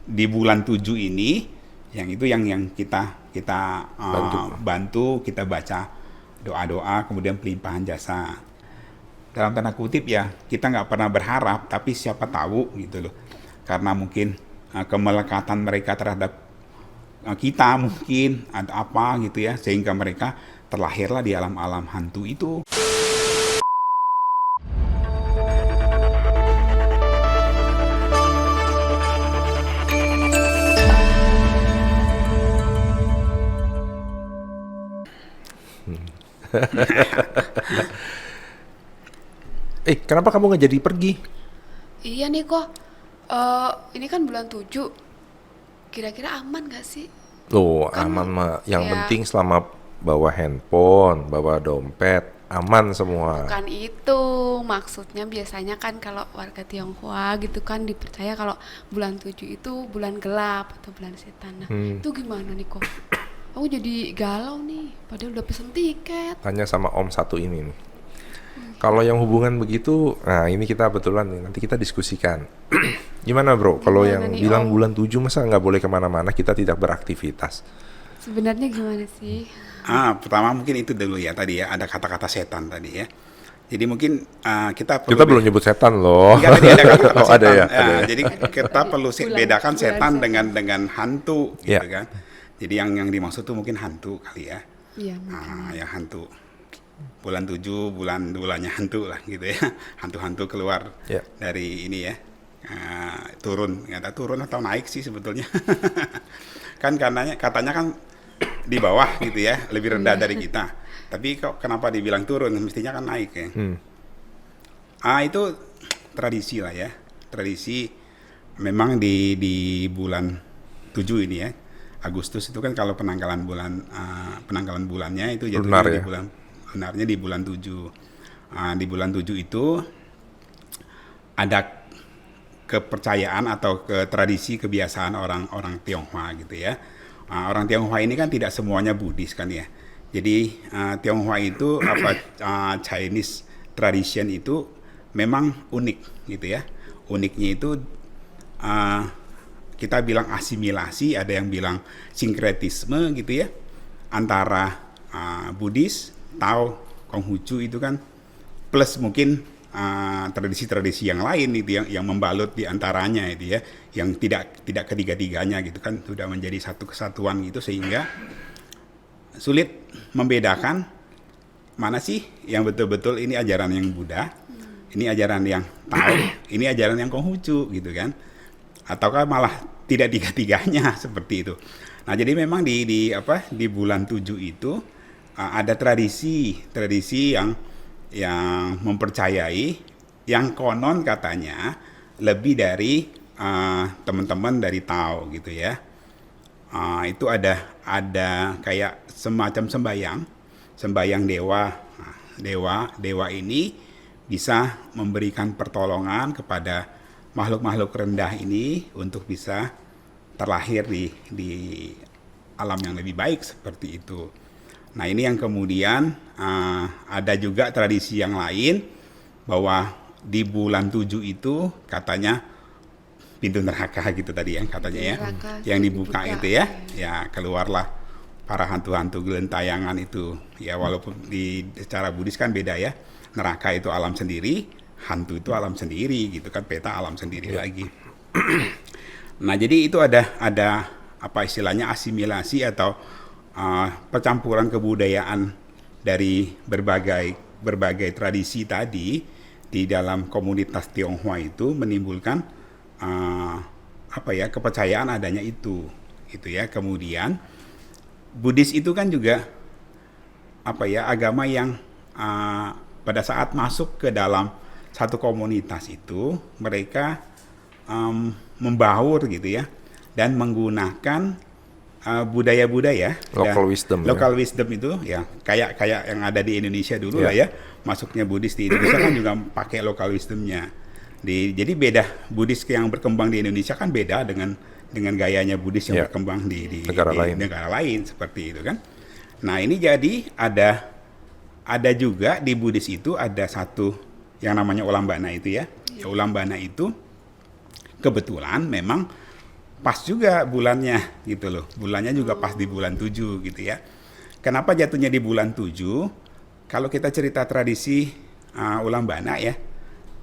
di bulan 7 ini yang itu yang kita bantu, kita baca doa-doa, kemudian pelimpahan jasa. Dalam tanda kutip ya, kita nggak pernah berharap, tapi siapa tahu gitu loh. Karena mungkin kemelekatan mereka terhadap kita mungkin ada apa gitu ya, sehingga mereka terlahirlah di alam-alam hantu itu. Kenapa kamu nggak jadi pergi? Iya nih kok, ini kan bulan 7, kira-kira aman gak sih? Loh, Kan aman mah. Yang ya, penting selama bawa handphone, bawa dompet, aman semua. bukan itu, maksudnya biasanya kan kalau warga Tionghoa gitu kan dipercaya kalau bulan 7 itu bulan gelap atau bulan setan. Nah, itu gimana nih kok? Aku jadi galau nih, padahal udah pesen tiket. Tanya sama Om satu ini nih. Kalau yang hubungan begitu, nah ini kita betulan nih, nanti kita diskusikan. Gimana bro, kalau Gimana yang nih, bilang Om? bulan 7 masa nggak boleh kemana-mana, kita tidak beraktivitas? Sebenarnya gimana sih? Pertama mungkin itu dulu ya tadi ya, ada kata-kata setan tadi ya. Jadi mungkin kita perlu Kita belum nyebut setan loh. Enggak, tadi ada kata-kata Oh, setan. ada ya, ada ya. Jadi kita perlu bedakan bulan setan setan. dengan hantu gitu Iya. kan. Jadi yang dimaksud tuh mungkin hantu kali ya. Iya, mungkin. Ya hantu. Bulan 7, bulannya hantu lah gitu ya. Hantu-hantu keluar Iya. dari ini ya. Turun, nggak tahu turun atau naik sih sebetulnya. Kan katanya kan di bawah gitu ya, lebih rendah dari kita. Tapi kok kenapa dibilang turun? Mestinya kan naik ya. Itu tradisi lah ya. Tradisi memang di bulan 7 ini ya. Agustus itu kan kalau penanggalan bulannya itu Lunar jatuhnya di ya? bulan lunarnya di bulan 7. Di bulan 7 itu ada kepercayaan atau ke tradisi kebiasaan orang-orang Tionghoa gitu ya. Orang Tionghoa ini kan tidak semuanya Buddhis kan ya. Jadi Tionghoa itu Chinese tradition itu memang unik gitu ya. Uniknya itu kita bilang asimilasi, ada yang bilang sinkretisme gitu ya, antara Buddhis, Tao, Konghucu itu kan, plus mungkin tradisi-tradisi yang lain itu yang membalut di antaranya itu ya, yang tidak ketiga-tiganya gitu kan, sudah menjadi satu kesatuan gitu, sehingga sulit membedakan mana sih yang betul-betul ini ajaran yang Buddha, ini ajaran yang Tao, ini ajaran yang Konghucu gitu kan, ataukah malah tidak tiga-tiganya seperti itu. Nah, jadi memang di bulan 7 itu ada tradisi yang mempercayai, yang konon katanya lebih dari teman-teman dari Tao gitu ya. Itu ada kayak semacam sembayang dewa. Nah, dewa ini bisa memberikan pertolongan kepada makhluk-makhluk rendah ini untuk bisa terlahir di alam yang lebih baik seperti itu. Nah, ini yang kemudian ada juga tradisi yang lain bahwa di bulan 7 itu katanya pintu neraka gitu tadi yang katanya ya, Neraka yang dibuka dibuka. itu ya, ya keluarlah para hantu-hantu gelentayangan itu ya, walaupun secara Buddhis kan beda ya, neraka itu alam sendiri, hantu itu alam sendiri gitu kan, peta alam sendiri lagi. Nah, jadi itu ada apa istilahnya asimilasi atau percampuran kebudayaan dari berbagai tradisi tadi di dalam komunitas Tionghoa itu menimbulkan kepercayaan adanya itu gitu ya. Kemudian Buddhis itu kan juga agama yang pada saat masuk ke dalam satu komunitas itu mereka membaur gitu ya, dan menggunakan budaya-budaya Local wisdom itu ya, kayak yang ada di Indonesia dulu Yeah. lah ya, masuknya Buddhis di Indonesia kan juga pakai local wisdomnya. Jadi beda, Buddhis yang berkembang di Indonesia kan beda dengan gayanya Buddhis yang Yeah. berkembang di Negara lain. seperti itu kan. Nah, ini jadi ada juga di Buddhis itu ada satu yang namanya Ulambana itu ya. Ulambana itu kebetulan memang pas juga bulannya gitu loh. Bulannya juga pas di bulan 7 gitu ya. Kenapa jatuhnya di bulan 7? Kalau kita cerita tradisi Ulambana ya.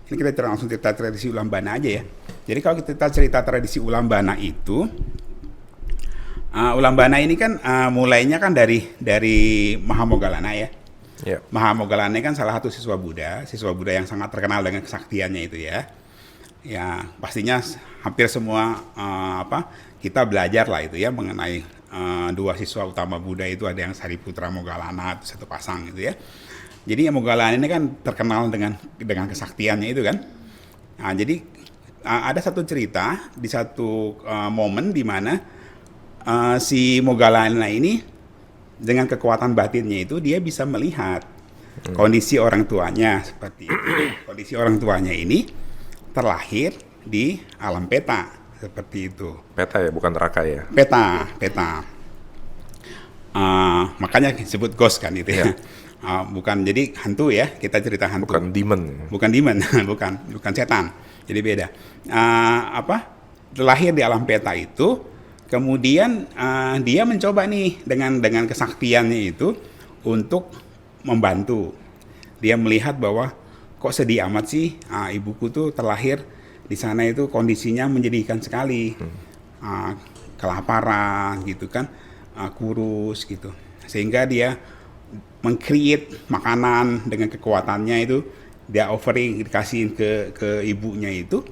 Ini kita langsung cerita tradisi Ulambana aja ya. Jadi kalau kita cerita tradisi Ulambana itu Ulambana ini kan mulainya kan dari Mahamogalana ya. Ya. Mahamogalana ini kan salah satu siswa Buddha yang sangat terkenal dengan kesaktiannya itu ya. Ya pastinya hampir semua kita belajar lah itu ya mengenai dua siswa utama Buddha itu, ada yang Sariputra Moggallana itu satu pasang gitu ya. Jadi Moggallana ini kan terkenal dengan kesaktiannya itu kan. Nah, jadi ada satu cerita di satu momen di mana si Moggallana ini dengan kekuatan batinnya itu dia bisa melihat kondisi orang tuanya seperti itu. Kondisi orang tuanya ini terlahir di alam peta seperti itu. Peta ya, bukan neraka ya. Peta. Makanya disebut ghost kan itu ya. Bukan jadi hantu ya, kita cerita hantu. Bukan demon. Bukan demon, bukan setan. Jadi beda. Terlahir di alam peta itu. Kemudian dia mencoba nih dengan kesaktiannya itu untuk membantu. Dia melihat bahwa kok sedih amat sih, ibuku tuh terlahir di sana itu kondisinya menyedihkan sekali, kelaparan gitu kan, kurus gitu. Sehingga dia meng-create makanan dengan kekuatannya itu, dia offering, dikasihin ke ibunya itu,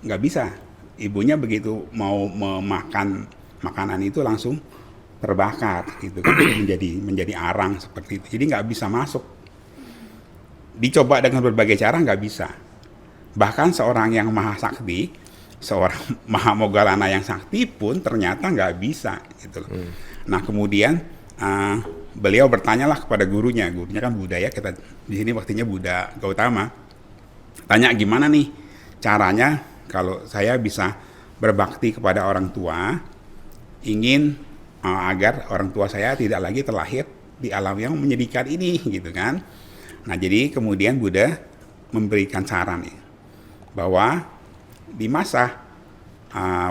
nggak bisa. Ibunya begitu mau memakan makanan itu langsung terbakar gitu kan, menjadi arang seperti itu. Jadi nggak bisa masuk. Dicoba dengan berbagai cara nggak bisa. Bahkan seorang yang maha sakti, seorang Mahamoggallana yang sakti pun ternyata nggak bisa gitu loh. Nah kemudian beliau bertanyalah kepada gurunya kan Buddha ya, kita di sini waktunya Buddha Gautama. Tanya gimana nih caranya kalau saya bisa berbakti kepada orang tua, ingin agar orang tua saya tidak lagi terlahir di alam yang menyedihkan ini, gitu kan. Nah, jadi kemudian Buddha memberikan saran nih, bahwa di masa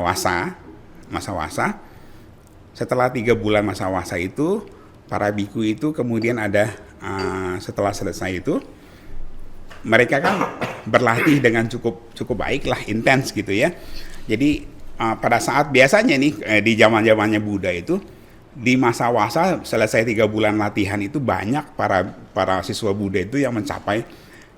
wasa, setelah 3 bulan masa wasa itu, para biku itu kemudian ada setelah selesai itu, mereka kan berlatih dengan cukup baik lah, intens gitu ya. Jadi pada saat biasanya nih di zamannya Buddha itu, di masa wasa selesai 3 bulan latihan itu banyak para siswa Buddha itu yang mencapai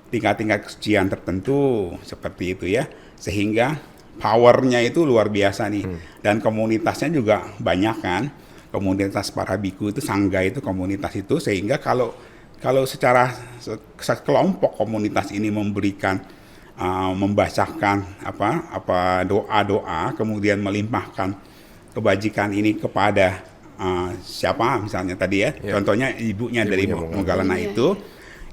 tingkat-tingkat kesucian tertentu seperti itu ya, sehingga powernya itu luar biasa nih. Dan komunitasnya juga banyak kan, komunitas para biku itu, sangga itu komunitas itu, sehingga kalau secara kelompok komunitas ini memberikan membacakan doa-doa, kemudian melimpahkan kebajikan ini kepada siapa misalnya tadi ya, contohnya ibunya dari Moggallana itu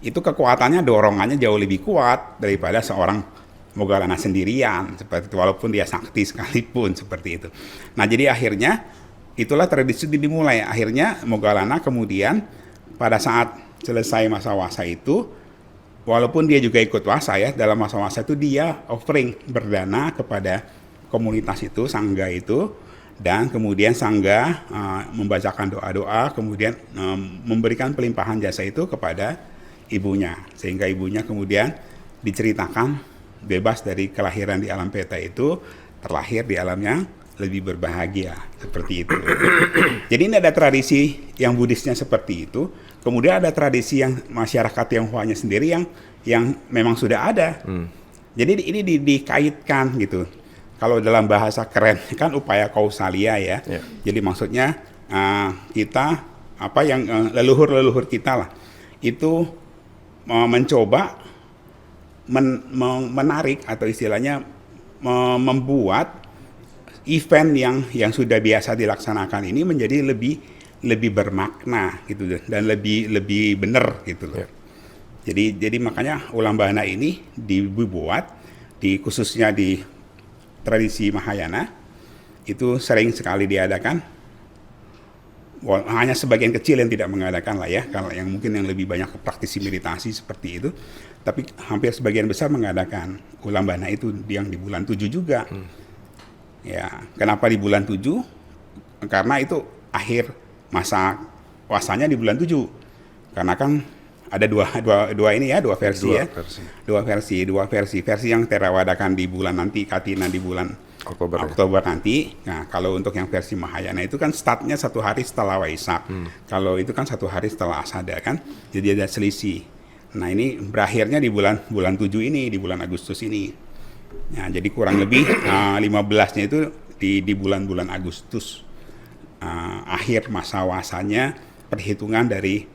kekuatannya, dorongannya jauh lebih kuat daripada seorang Moggallana sendirian seperti itu, walaupun dia sakti sekalipun seperti itu. Nah jadi akhirnya itulah tradisi dimulai. Akhirnya Moggallana kemudian pada saat selesai masa wasa itu, walaupun dia juga ikut wasa ya, dalam masa wasa itu dia offering berdana kepada komunitas itu, sangga itu, dan kemudian sangga membacakan doa-doa, kemudian memberikan pelimpahan jasa itu kepada ibunya, sehingga ibunya kemudian diceritakan bebas dari kelahiran di alam peta itu, terlahir di alam yang lebih berbahagia seperti itu. Jadi ini ada tradisi yang Buddhisnya seperti itu. Kemudian ada tradisi yang masyarakat Tionghoanya sendiri yang memang sudah ada. Jadi ini dikaitkan gitu. Kalau dalam bahasa keren kan upaya kausalia ya. Jadi maksudnya kita yang leluhur kita lah itu mencoba menarik atau istilahnya membuat event yang sudah biasa dilaksanakan ini menjadi lebih bermakna gitu dan lebih benar gitu loh. Jadi makanya Ulambana ini dibuat khususnya di tradisi Mahayana itu sering sekali diadakan. Hanya sebagian kecil yang tidak mengadakan lah ya, kalau yang mungkin yang lebih banyak praktisi meditasi seperti itu, tapi hampir sebagian besar mengadakan Ulambana itu yang di bulan 7 juga. Ya, kenapa di bulan 7? Karena itu akhir masa puasanya di bulan 7. Karena kan ada dua ini ya, dua versi Dua ya. versi. Dua versi. Versi yang terawadakan di bulan nanti, Katina di bulan Oktober ya? Oktober nanti. Nah, kalau untuk yang versi Mahayana itu kan startnya 1 hari setelah Waisak. Kalau itu kan 1 hari setelah Asada kan. Jadi ada selisih. Nah, ini berakhirnya di bulan 7 ini, di bulan Agustus ini. Nah, jadi kurang lebih 15-nya itu di bulan-bulan Agustus. Akhir masa wasanya perhitungan dari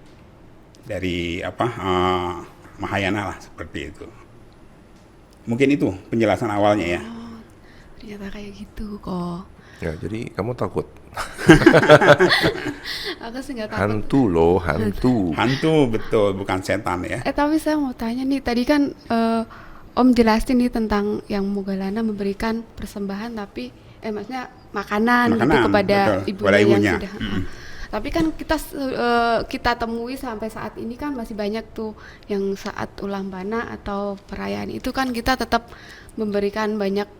Mahayana lah, seperti itu. Mungkin itu penjelasan awalnya ya. Ternyata kayak gitu kok. Ya, jadi kamu takut? Aku sih nggak takut. Hantu loh, hantu. Hantu betul, bukan setan ya. Tapi saya mau tanya nih, tadi kan Om jelasin nih tentang yang Moggallana memberikan persembahan tapi maksudnya makanan gitu kepada betul, kepada ibunya. yang sudah. Tapi kan kita temui sampai saat ini kan masih banyak tuh yang saat ulang bana atau perayaan itu kan kita tetap memberikan banyak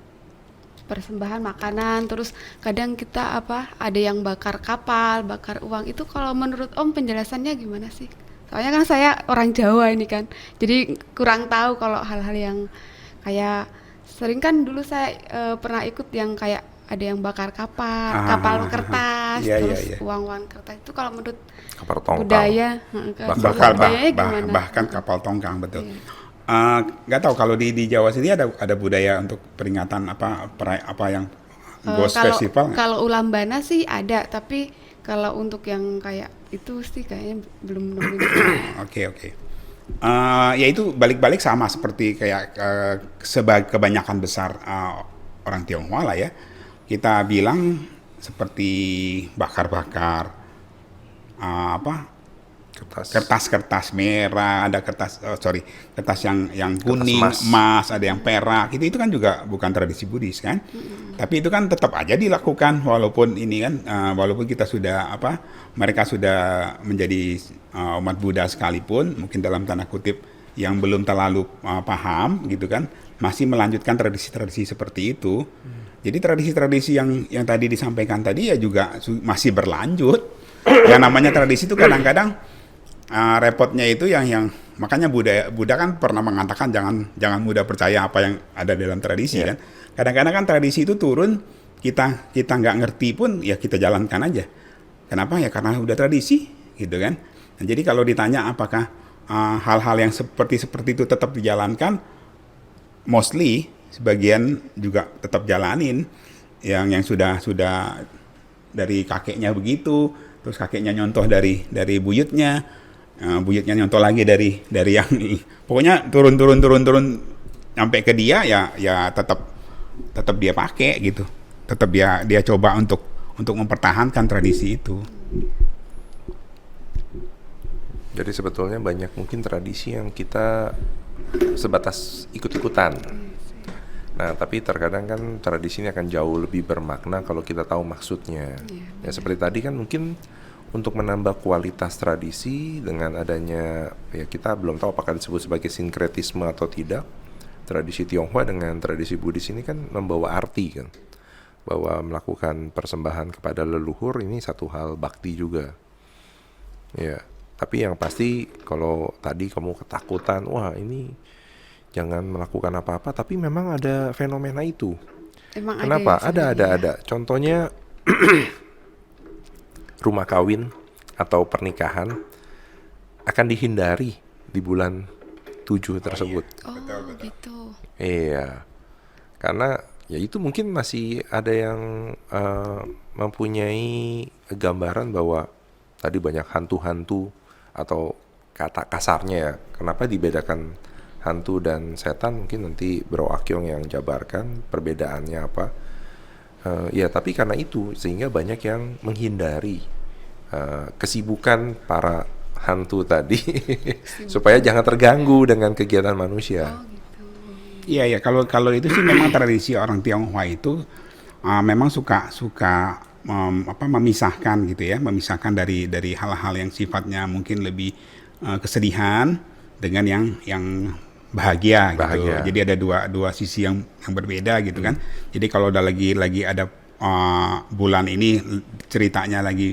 persembahan makanan, terus kadang kita ada yang bakar kapal, bakar uang. Itu kalau menurut Om penjelasannya gimana sih? Soalnya kan saya orang Jawa ini kan, jadi kurang tahu kalau hal-hal yang kayak sering kan dulu saya pernah ikut yang kayak ada yang bakar kapal kertas, terus uang-uang kertas. Itu kalau menurut Kapal tongkang. budaya, budayanya gimana? bahkan kapal tongkang betul. Nggak tahu kalau di Jawa sini ada budaya untuk peringatan apa yang Ghost Festival. Kalau ulang bana sih ada, tapi kalau untuk yang kayak itu sih kayaknya belum nemuin. Oke. Ya itu balik-balik sama seperti kayak kebanyakan besar orang Tionghoa lah ya. Kita bilang seperti bakar-bakar kertas merah, ada kertas yang kuning, emas, ada yang perak. Itu kan juga bukan tradisi Buddhis kan. Tapi itu kan tetap aja dilakukan walaupun ini kan walaupun kita sudah mereka sudah menjadi umat Buddha sekalipun, mungkin dalam tanda kutip yang belum terlalu paham gitu kan, masih melanjutkan tradisi-tradisi seperti itu. Jadi tradisi-tradisi yang tadi disampaikan tadi ya juga masih berlanjut. Yang namanya tradisi itu kadang-kadang repotnya itu yang makanya Buddha kan pernah mengatakan jangan mudah percaya apa yang ada dalam tradisi kan. Kadang-kadang kan tradisi itu turun, kita nggak ngerti pun ya kita jalankan aja. Kenapa ya? Karena udah tradisi gitu kan. Nah, jadi kalau ditanya apakah hal-hal yang seperti itu tetap dijalankan, mostly sebagian juga tetap jalanin yang sudah dari kakeknya begitu, terus kakeknya nyontoh dari buyutnya. Buyutnya nyontoh lagi dari yang pokoknya turun sampai ke dia ya tetap dia pakai gitu, tetap dia coba untuk mempertahankan tradisi itu. Jadi sebetulnya banyak mungkin tradisi yang kita sebatas ikut-ikutan. Nah, tapi terkadang kan tradisi ini akan jauh lebih bermakna kalau kita tahu maksudnya. Ya seperti tadi kan mungkin untuk menambah kualitas tradisi dengan adanya, ya kita belum tahu apakah disebut sebagai sinkretisme atau tidak. Tradisi Tionghoa dengan tradisi Buddhis ini kan membawa arti kan, bahwa melakukan persembahan kepada leluhur ini satu hal bakti juga. Ya, tapi yang pasti kalau tadi kamu ketakutan, wah ini jangan melakukan apa-apa, tapi memang ada fenomena itu. Emang kenapa? Ada. Contohnya rumah kawin atau pernikahan akan dihindari di bulan 7 tersebut. Oh, gitu. Iya. Karena ya itu mungkin masih ada yang mempunyai gambaran bahwa tadi banyak hantu-hantu atau kata kasarnya ya. Kenapa dibedakan hantu dan setan? Mungkin nanti Bro Akyong yang jabarkan perbedaannya apa. Ya tapi karena itu sehingga banyak yang menghindari kesibukan para hantu tadi supaya jangan terganggu dengan kegiatan manusia. Oh, gitu. Iya kalau itu sih memang tradisi orang Tionghoa itu memang suka memisahkan gitu ya, memisahkan dari hal-hal yang sifatnya mungkin lebih kesedihan dengan yang bahagia gitu. Bahagia. Jadi ada dua sisi yang berbeda gitu kan. Jadi kalau udah lagi ada bulan ini ceritanya lagi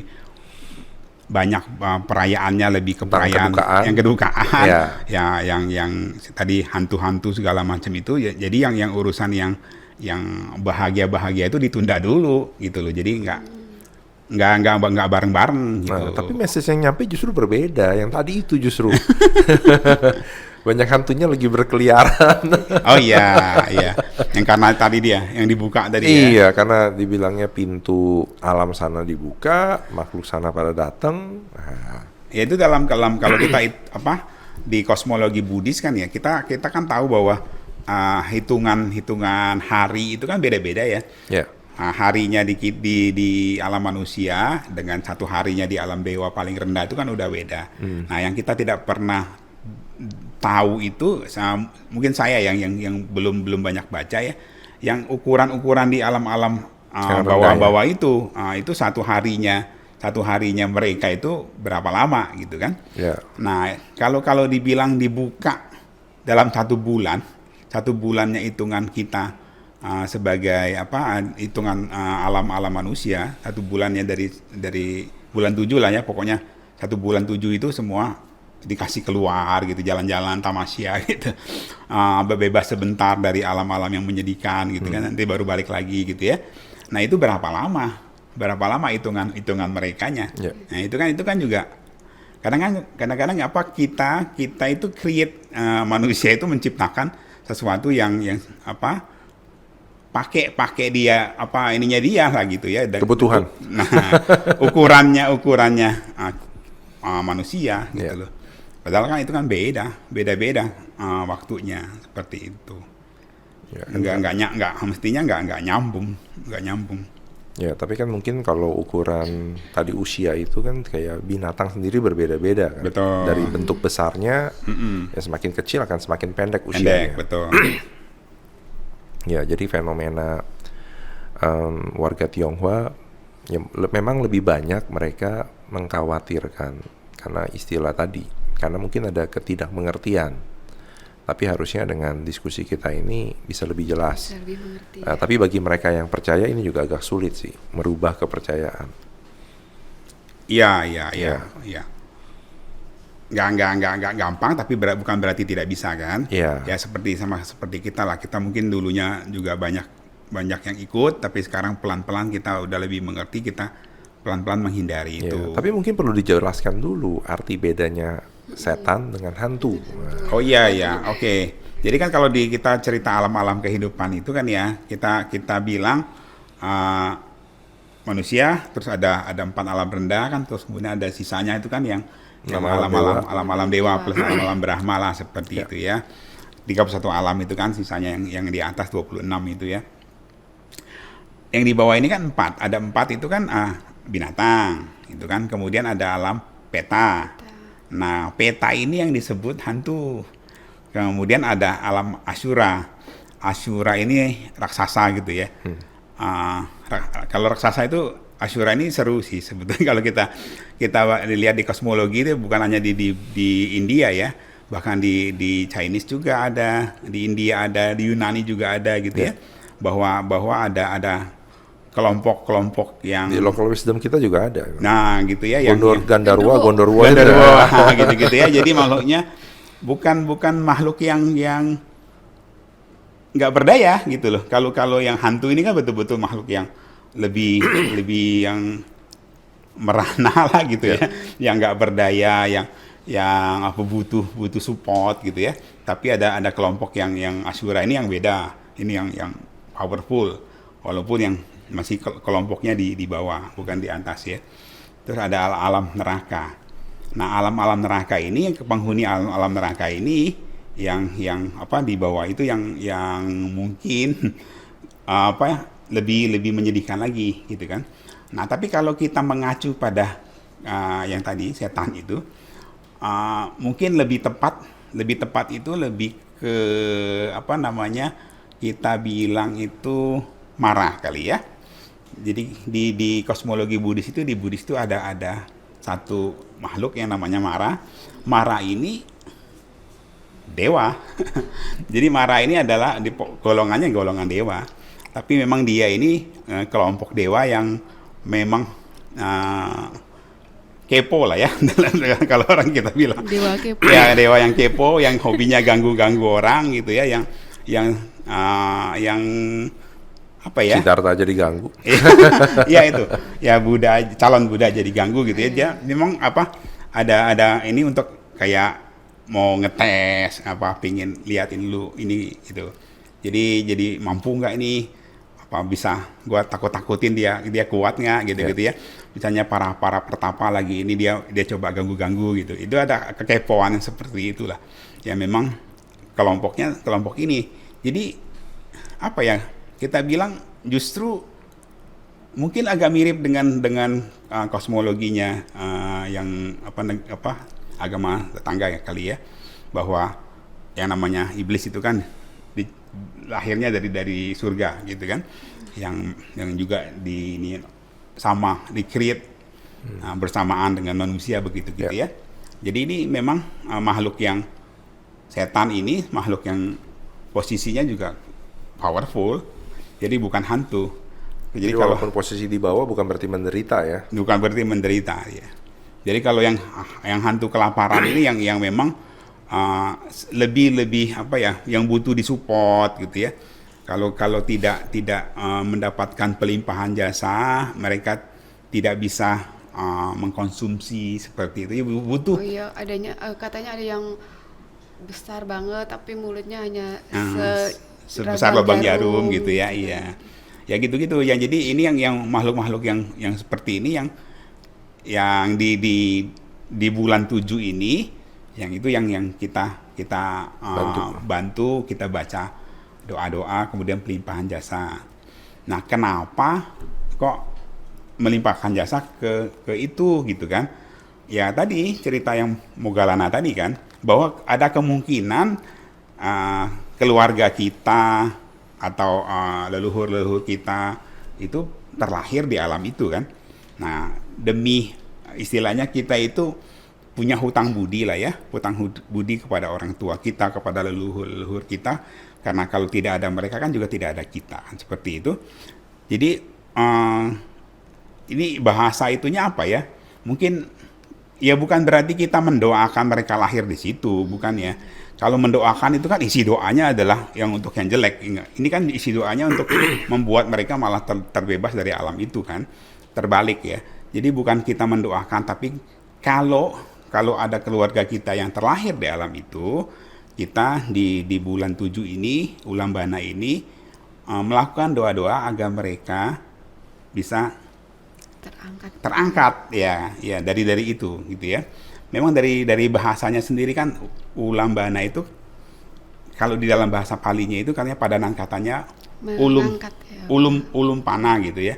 banyak perayaannya lebih ke perayaan yang kedukaan, ya yang tadi hantu-hantu segala macam itu ya, jadi yang urusan yang bahagia itu ditunda dulu gitu loh. Jadi nggak bareng-bareng gitu. Nah, tapi message yang nyampe justru berbeda. Yang tadi itu justru banyak hantunya lagi berkeliaran. Oh iya. Yang karena tadi yang dibuka tadi ya. Iya, karena dibilangnya pintu alam sana dibuka, makhluk sana pada datang. Nah. Ya itu dalam kalau kita di kosmologi Buddhis kan ya, kita kan tahu bahwa hitungan hari itu kan beda-beda ya. Yeah. Harinya di alam manusia dengan satu harinya di alam dewa paling rendah itu kan udah beda. Nah, yang kita tidak pernah tahu itu, mungkin saya yang belum banyak baca ya, yang ukuran di alam-alam bawah-bawah itu satu harinya mereka itu berapa lama gitu kan. Yeah. Nah, kalau dibilang dibuka dalam 1 bulannya hitungan kita sebagai hitungan alam manusia, 1 bulannya dari bulan 7 lah ya, pokoknya 1 bulan 7 itu semua dikasih keluar gitu, jalan-jalan tamasya gitu, bebas sebentar dari alam-alam yang menyedihkan gitu kan, nanti baru balik lagi gitu ya. Nah, itu berapa lama hitungan merekanya. Nah, itu kan juga kadang-kadang kita itu create, manusia itu menciptakan sesuatu yang pakai dia ininya dia lah gitu ya, kebutuhan. Nah, ukurannya manusia gitu loh. Padahal kan itu kan beda waktunya seperti itu. Ya, mestinya nggak nyambung. Ya, tapi kan mungkin kalau ukuran tadi usia itu kan kayak binatang sendiri berbeda-beda kan. Betul. Dari bentuk besarnya, ya semakin kecil akan semakin pendek usianya. Betul. Ya, jadi fenomena warga Tionghoa ya, memang lebih banyak mereka mengkhawatirkan karena istilah tadi. Karena mungkin ada ketidakmengertian. Tapi harusnya dengan diskusi kita ini bisa lebih jelas. Bisa lebih mengerti. Tapi bagi mereka yang percaya ini juga agak sulit sih, merubah kepercayaan. Iya. Nggak gampang, tapi bukan berarti tidak bisa kan? Iya. Ya seperti kita lah. Kita mungkin dulunya juga banyak yang ikut, tapi sekarang pelan-pelan kita udah lebih mengerti, kita pelan-pelan menghindari itu. Tapi mungkin perlu dijelaskan dulu arti bedanya setan dengan hantu. Oh iya, oke. Jadi kan kalau kita cerita alam-alam kehidupan itu kan ya, kita bilang manusia, terus ada 4 alam rendah kan, terus kemudian ada sisanya itu kan yang alam-alam dewa plus alam-alam Brahma lah seperti itu ya. 31 alam itu kan, sisanya yang di atas 26 itu ya. Yang di bawah ini kan 4, ada 4 itu kan binatang, itu kan. Kemudian ada alam peta. Nah, peta ini yang disebut hantu. Kemudian ada alam Asyura. Asyura ini raksasa gitu ya. Kalau raksasa itu Asyura ini seru sih sebetulnya. Kalau kita lihat di kosmologi itu bukan hanya di India ya, bahkan di Chinese juga ada, di India ada, di Yunani juga ada gitu ya. Bahwa ada kelompok yang di local wisdom kita juga ada. Nah, gitu ya, Gandharwa gitu ya. Jadi makhluknya bukan makhluk yang nggak berdaya gitu loh. Kalau yang hantu ini kan betul-betul makhluk yang lebih yang merana lah gitu ya. Yang nggak berdaya, yang butuh support gitu ya. Tapi ada kelompok yang Asyura ini yang beda. Ini yang powerful. Walaupun yang masih kelompoknya di bawah, bukan di atas ya. Terus ada alam neraka. Nah, alam neraka ini, penghuni alam neraka ini yang di bawah itu yang mungkin lebih menyedihkan lagi gitu kan. Nah, tapi kalau kita mengacu pada yang tadi setan itu, mungkin lebih tepat itu lebih ke kita bilang itu marah kali ya. Jadi di kosmologi Buddhis itu, di Buddhis itu ada satu makhluk yang namanya Mara. Mara ini dewa. Jadi Mara ini adalah golongannya golongan dewa. Tapi memang dia ini kelompok dewa yang memang kepo lah ya. Kalau orang kita bilang. Dewa kepo. Ya, dewa yang kepo, yang hobinya ganggu-ganggu orang gitu ya, yang apa ya? Siddhartha jadi ganggu. Iya itu. Ya Buddha, calon Buddha jadi ganggu gitu ya. Dia memang ada ini untuk kayak mau ngetes pingin liatin lu ini gitu. Jadi mampu nggak ini, bisa gua takut-takutin dia kuat nggak gitu ya. Misalnya para pertapa lagi ini dia coba ganggu gitu. Itu ada kekepoan yang seperti itulah. Ya memang kelompoknya kelompok ini. Jadi kita bilang justru mungkin agak mirip dengan kosmologinya yang agama tetangga ya kali ya, bahwa yang namanya iblis itu kan lahirnya dari surga gitu kan, yang juga di-create bersamaan dengan manusia begitu gitu ya. Jadi ini memang makhluk yang setan ini makhluk yang posisinya juga powerful, jadi bukan hantu. Jadi walaupun posisi di bawah bukan berarti menderita ya. Bukan berarti menderita ya. Jadi kalau yang hantu kelaparan ini yang memang lebih yang butuh disupport gitu ya. Kalau tidak mendapatkan pelimpahan jasa, mereka tidak bisa mengkonsumsi seperti itu. Ya, butuh. Oh iya, katanya ada yang besar banget tapi mulutnya hanya sebesar lubang jarum gitu ya. Iya. Ya gitu-gitu. Ya jadi ini yang makhluk-makhluk yang seperti ini yang di bulan 7 ini, yang itu yang kita bantu, kita baca doa-doa, kemudian pelimpahan jasa. Nah, kenapa kok melimpahkan jasa ke itu gitu kan? Ya tadi cerita yang Moggallana tadi kan, bahwa ada kemungkinan keluarga kita atau leluhur-leluhur kita itu terlahir di alam itu kan. Nah, demi istilahnya kita itu punya hutang budi lah ya, hutang budi kepada orang tua kita, kepada leluhur-leluhur kita, karena kalau tidak ada mereka kan juga tidak ada kita, seperti itu. Jadi ini bahasa itunya apa ya? Mungkin ya bukan berarti kita mendoakan mereka lahir di situ, bukan ya. Kalau mendoakan itu kan isi doanya adalah yang untuk yang jelek. Ini kan isi doanya untuk membuat mereka malah terbebas dari alam itu kan. Terbalik ya. Jadi bukan kita mendoakan, tapi kalau ada keluarga kita yang terlahir di alam itu, kita di bulan 7 ini, Ulambana ini, melakukan doa-doa agar mereka bisa terangkat ya dari itu gitu ya. Memang dari bahasanya sendiri kan Ulambana itu, kalau di dalam bahasa Palinya itu katanya padanan katanya ulum pana gitu ya,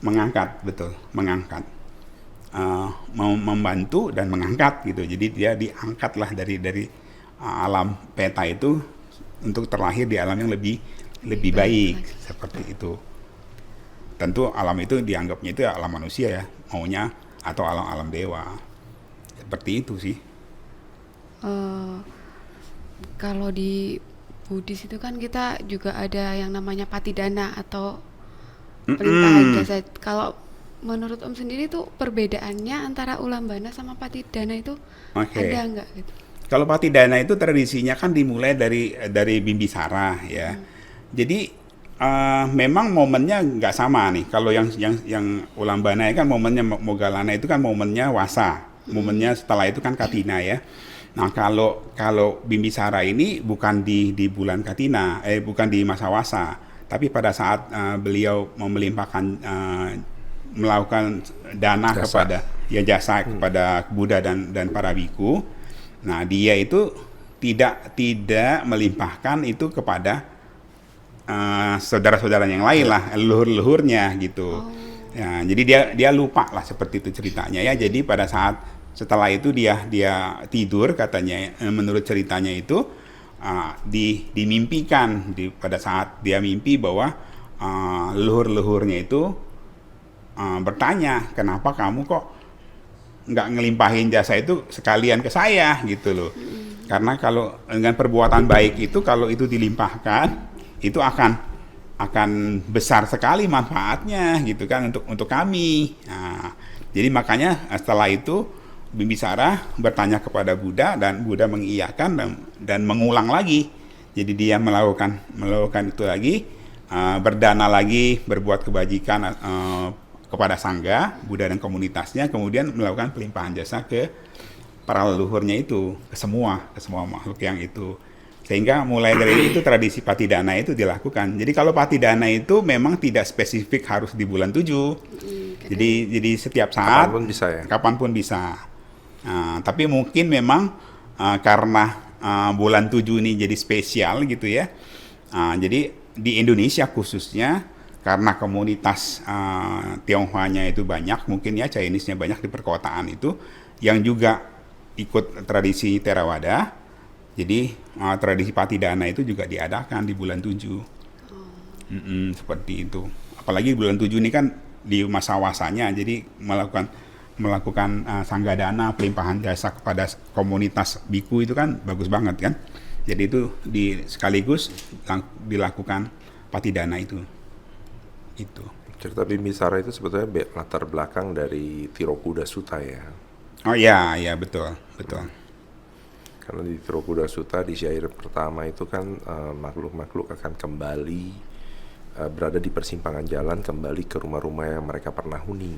mengangkat, betul, mengangkat, membantu dan mengangkat gitu. Jadi dia diangkatlah dari alam peta itu untuk terlahir di alam yang lebih baik seperti itu. Tentu alam itu dianggapnya itu alam manusia ya, maunya, atau alam dewa. Seperti itu sih. Kalau di Buddhis itu kan kita juga ada yang namanya patidana atau pelimpahan jasa. Kalau menurut Om sendiri tuh perbedaannya antara Ulambana sama patidana itu ada nggak gitu? Kalau patidana itu tradisinya kan dimulai dari Bimbisara ya. Jadi memang momennya nggak sama nih. Kalau yang Ulambana kan momennya, Moggallana itu kan momennya Wasa. Momennya setelah itu kan Katina ya. Nah kalau Bimbisara ini bukan di bulan Katina, bukan di masa Wasa, tapi pada saat beliau mau melimpahkan melakukan dana jasa kepada Buddha dan para biku. Nah dia itu tidak melimpahkan itu kepada saudara-saudara yang lain lah, leluhur-leluhurnya gitu. Ya, jadi dia lupa lah seperti itu ceritanya ya. Jadi pada saat setelah itu dia tidur katanya, menurut ceritanya itu dimimpikan pada saat dia mimpi bahwa leluhur-leluhurnya itu bertanya, kenapa kamu kok nggak ngelimpahin jasa itu sekalian ke saya gitu loh. Karena kalau dengan perbuatan baik itu, kalau itu dilimpahkan, itu akan besar sekali manfaatnya gitu kan untuk kami. Nah, jadi makanya setelah itu Bimbisara bertanya kepada Buddha dan Buddha mengiyakan dan mengulang lagi. Jadi dia melakukan itu lagi, berdana lagi, berbuat kebajikan kepada sangga, Buddha dan komunitasnya, kemudian melakukan pelimpahan jasa ke para leluhurnya itu, ke semua makhluk yang itu. Sehingga mulai dari itu tradisi Patidana itu dilakukan. Jadi kalau Patidana itu memang tidak spesifik harus di bulan 7. Jadi setiap saat kapanpun bisa ya. Kapanpun bisa. Nah, tapi mungkin memang karena bulan 7 ini jadi spesial gitu ya. Jadi di Indonesia khususnya karena komunitas Tionghoanya itu banyak, mungkin ya Chinese-nya banyak di perkotaan itu yang juga ikut tradisi Theravada. Jadi tradisi Patidana itu juga diadakan di bulan 7. Seperti itu. Apalagi bulan 7 ini kan di masa wasanya, jadi melakukan sanggadana, pelimpahan jasa kepada komunitas biku itu kan bagus banget kan. Jadi itu sekaligus dilakukan Patidana itu. Cerita Bimbisara itu sebetulnya latar belakang dari Tirokuda Sutta ya. Oh iya betul. Karena di Tirokuda Sutta di syair pertama itu kan makhluk-makhluk akan kembali berada di persimpangan jalan, kembali ke rumah-rumah yang mereka pernah huni.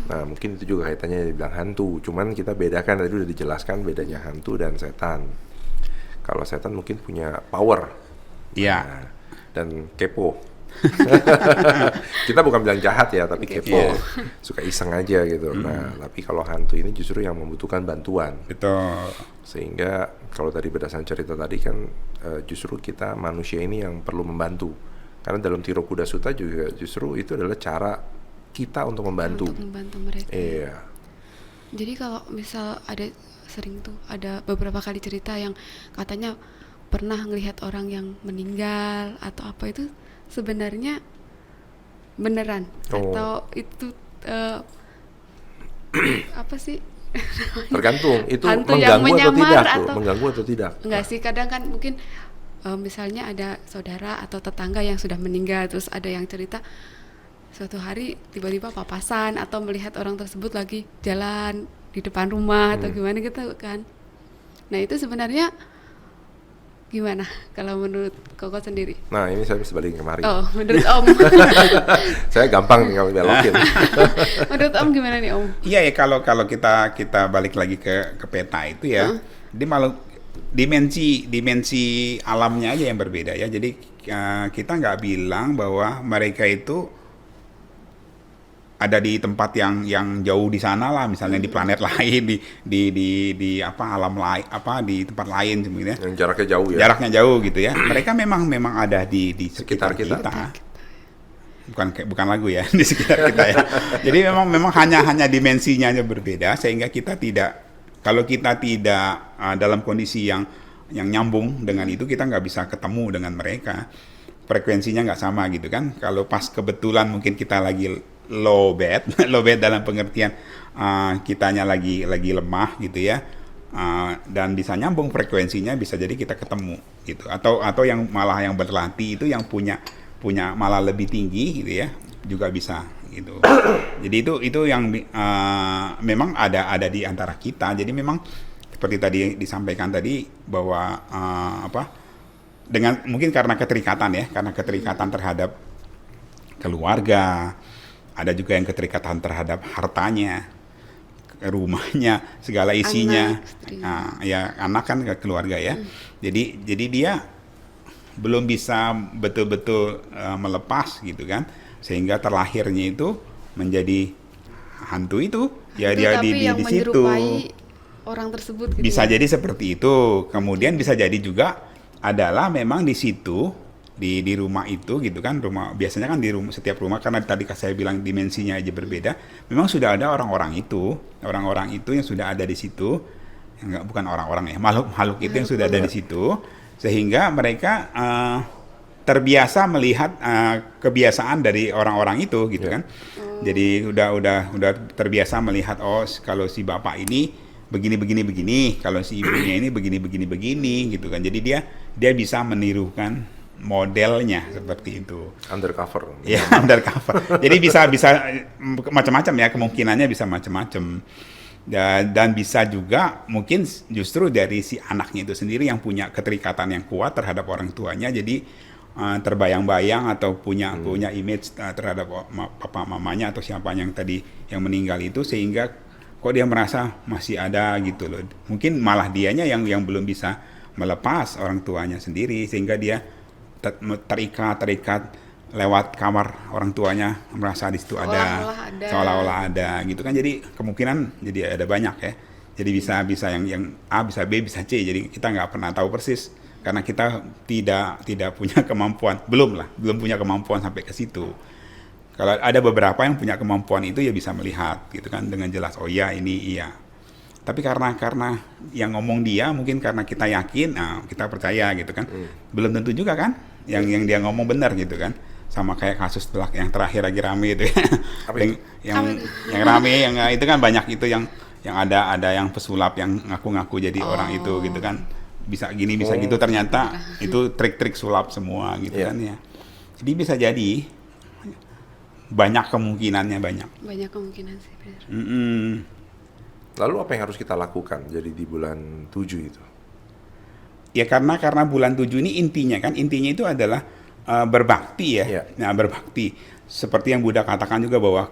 Nah mungkin itu juga kaitannya dibilang hantu. Cuman kita bedakan, tadi udah dijelaskan bedanya hantu dan setan. Kalau setan mungkin punya power. Iya. Nah, dan kepo. Kita bukan bilang jahat ya, tapi kepo, suka iseng aja gitu. Nah, tapi kalau hantu ini justru yang membutuhkan bantuan. Betul. Sehingga kalau tadi berdasarkan cerita tadi kan justru kita manusia ini yang perlu membantu. Karena dalam Tirokuda Sutta juga justru itu adalah cara kita untuk membantu. Untuk membantu mereka. Iya. Jadi kalau misal ada beberapa kali cerita yang katanya pernah ngelihat orang yang meninggal atau apa, itu sebenarnya beneran atau itu apa sih? Tergantung itu hantu yang mengganggu atau mengganggu atau tidak. Enggak sih, kadang kan mungkin misalnya ada saudara atau tetangga yang sudah meninggal, terus ada yang cerita suatu hari tiba-tiba papasan atau melihat orang tersebut lagi jalan di depan rumah atau gimana gitu kan. Nah itu sebenarnya gimana kalau menurut Koko sendiri? Nah ini saya bisa balikin kemari. Oh, menurut Om. Saya gampang tinggal belokin. Menurut Om gimana nih Om? Iya ya, kalau kita balik lagi ke peta itu ya, dia malah dimensi alamnya aja yang berbeda ya. Jadi kita nggak bilang bahwa mereka itu ada di tempat yang jauh di sana lah, misalnya di planet lain, di apa alam lain, apa di tempat lain sebenarnya. Yang jaraknya jauh ya. Jaraknya jauh gitu ya. Mereka memang ada di sekitar kita. Bukan lagu ya, di sekitar kita ya. Jadi memang hanya dimensinya aja berbeda, sehingga kita tidak, kalau kita tidak dalam kondisi yang nyambung dengan itu, kita nggak bisa ketemu dengan mereka. Frekuensinya nggak sama gitu kan. Kalau pas kebetulan mungkin kita lagi low bed dalam pengertian kitanya lagi lemah gitu ya, dan bisa nyambung frekuensinya, bisa jadi kita ketemu gitu. Atau yang malah yang berlatih itu yang punya malah lebih tinggi gitu ya, juga bisa gitu. Jadi itu yang memang ada di antara kita. Jadi memang seperti tadi disampaikan tadi bahwa dengan mungkin karena keterikatan terhadap keluarga, ada juga yang keterikatan terhadap hartanya, rumahnya, segala isinya, anak kan keluarga ya. Jadi dia belum bisa betul-betul melepas gitu kan, sehingga terlahirnya itu menjadi hantu itu ya, dia di situ. Orang tersebut gitu. Bisa jadi seperti itu. Kemudian bisa jadi juga adalah memang di situ, di rumah itu gitu kan, rumah biasanya kan di setiap rumah, karena tadi saya bilang dimensinya aja berbeda, memang sudah ada orang-orang itu yang sudah ada di situ, bukan orang-orang ya, makhluk itu yang sudah ada di situ, sehingga mereka terbiasa melihat kebiasaan dari orang-orang itu gitu kan. Jadi udah terbiasa melihat, kalau si bapak ini begini, kalau si ibunya ini begini gitu kan. Jadi dia bisa menirukan modelnya seperti itu. Undercover. Ya, undercover. Jadi bisa macam-macam ya, kemungkinannya bisa macam-macam. Dan bisa juga mungkin justru dari si anaknya itu sendiri yang punya keterikatan yang kuat terhadap orang tuanya, jadi terbayang-bayang atau punya image terhadap papa mamanya atau siapa yang tadi yang meninggal itu, sehingga kok dia merasa masih ada gitu loh. Mungkin malah dianya yang belum bisa melepas orang tuanya sendiri, sehingga dia terikat lewat kamar orang tuanya, merasa di situ seolah-olah ada gitu kan. Jadi kemungkinan jadi ada banyak ya. Jadi bisa yang A, bisa B, bisa C. Jadi kita nggak pernah tahu persis karena kita tidak punya kemampuan, belum punya kemampuan sampai ke situ. Kalau ada beberapa yang punya kemampuan itu ya bisa melihat gitu kan dengan jelas, oh ya ini iya. Tapi karena yang ngomong dia, mungkin karena kita yakin, kita percaya gitu kan. Belum tentu juga kan yang dia ngomong benar gitu kan. Sama kayak kasus yang terakhir lagi rame itu ya. yang rame yang itu kan banyak itu yang ada yang pesulap yang ngaku-ngaku jadi orang itu gitu kan. Bisa gini bisa gitu, ternyata itu trik-trik sulap semua gitu kan ya. Jadi bisa jadi banyak kemungkinannya, banyak kemungkinan sih benar. Lalu apa yang harus kita lakukan jadi di bulan 7 itu? Ya karena bulan 7 ini intinya itu adalah berbakti ya. Nah, berbakti seperti yang Buddha katakan juga bahwa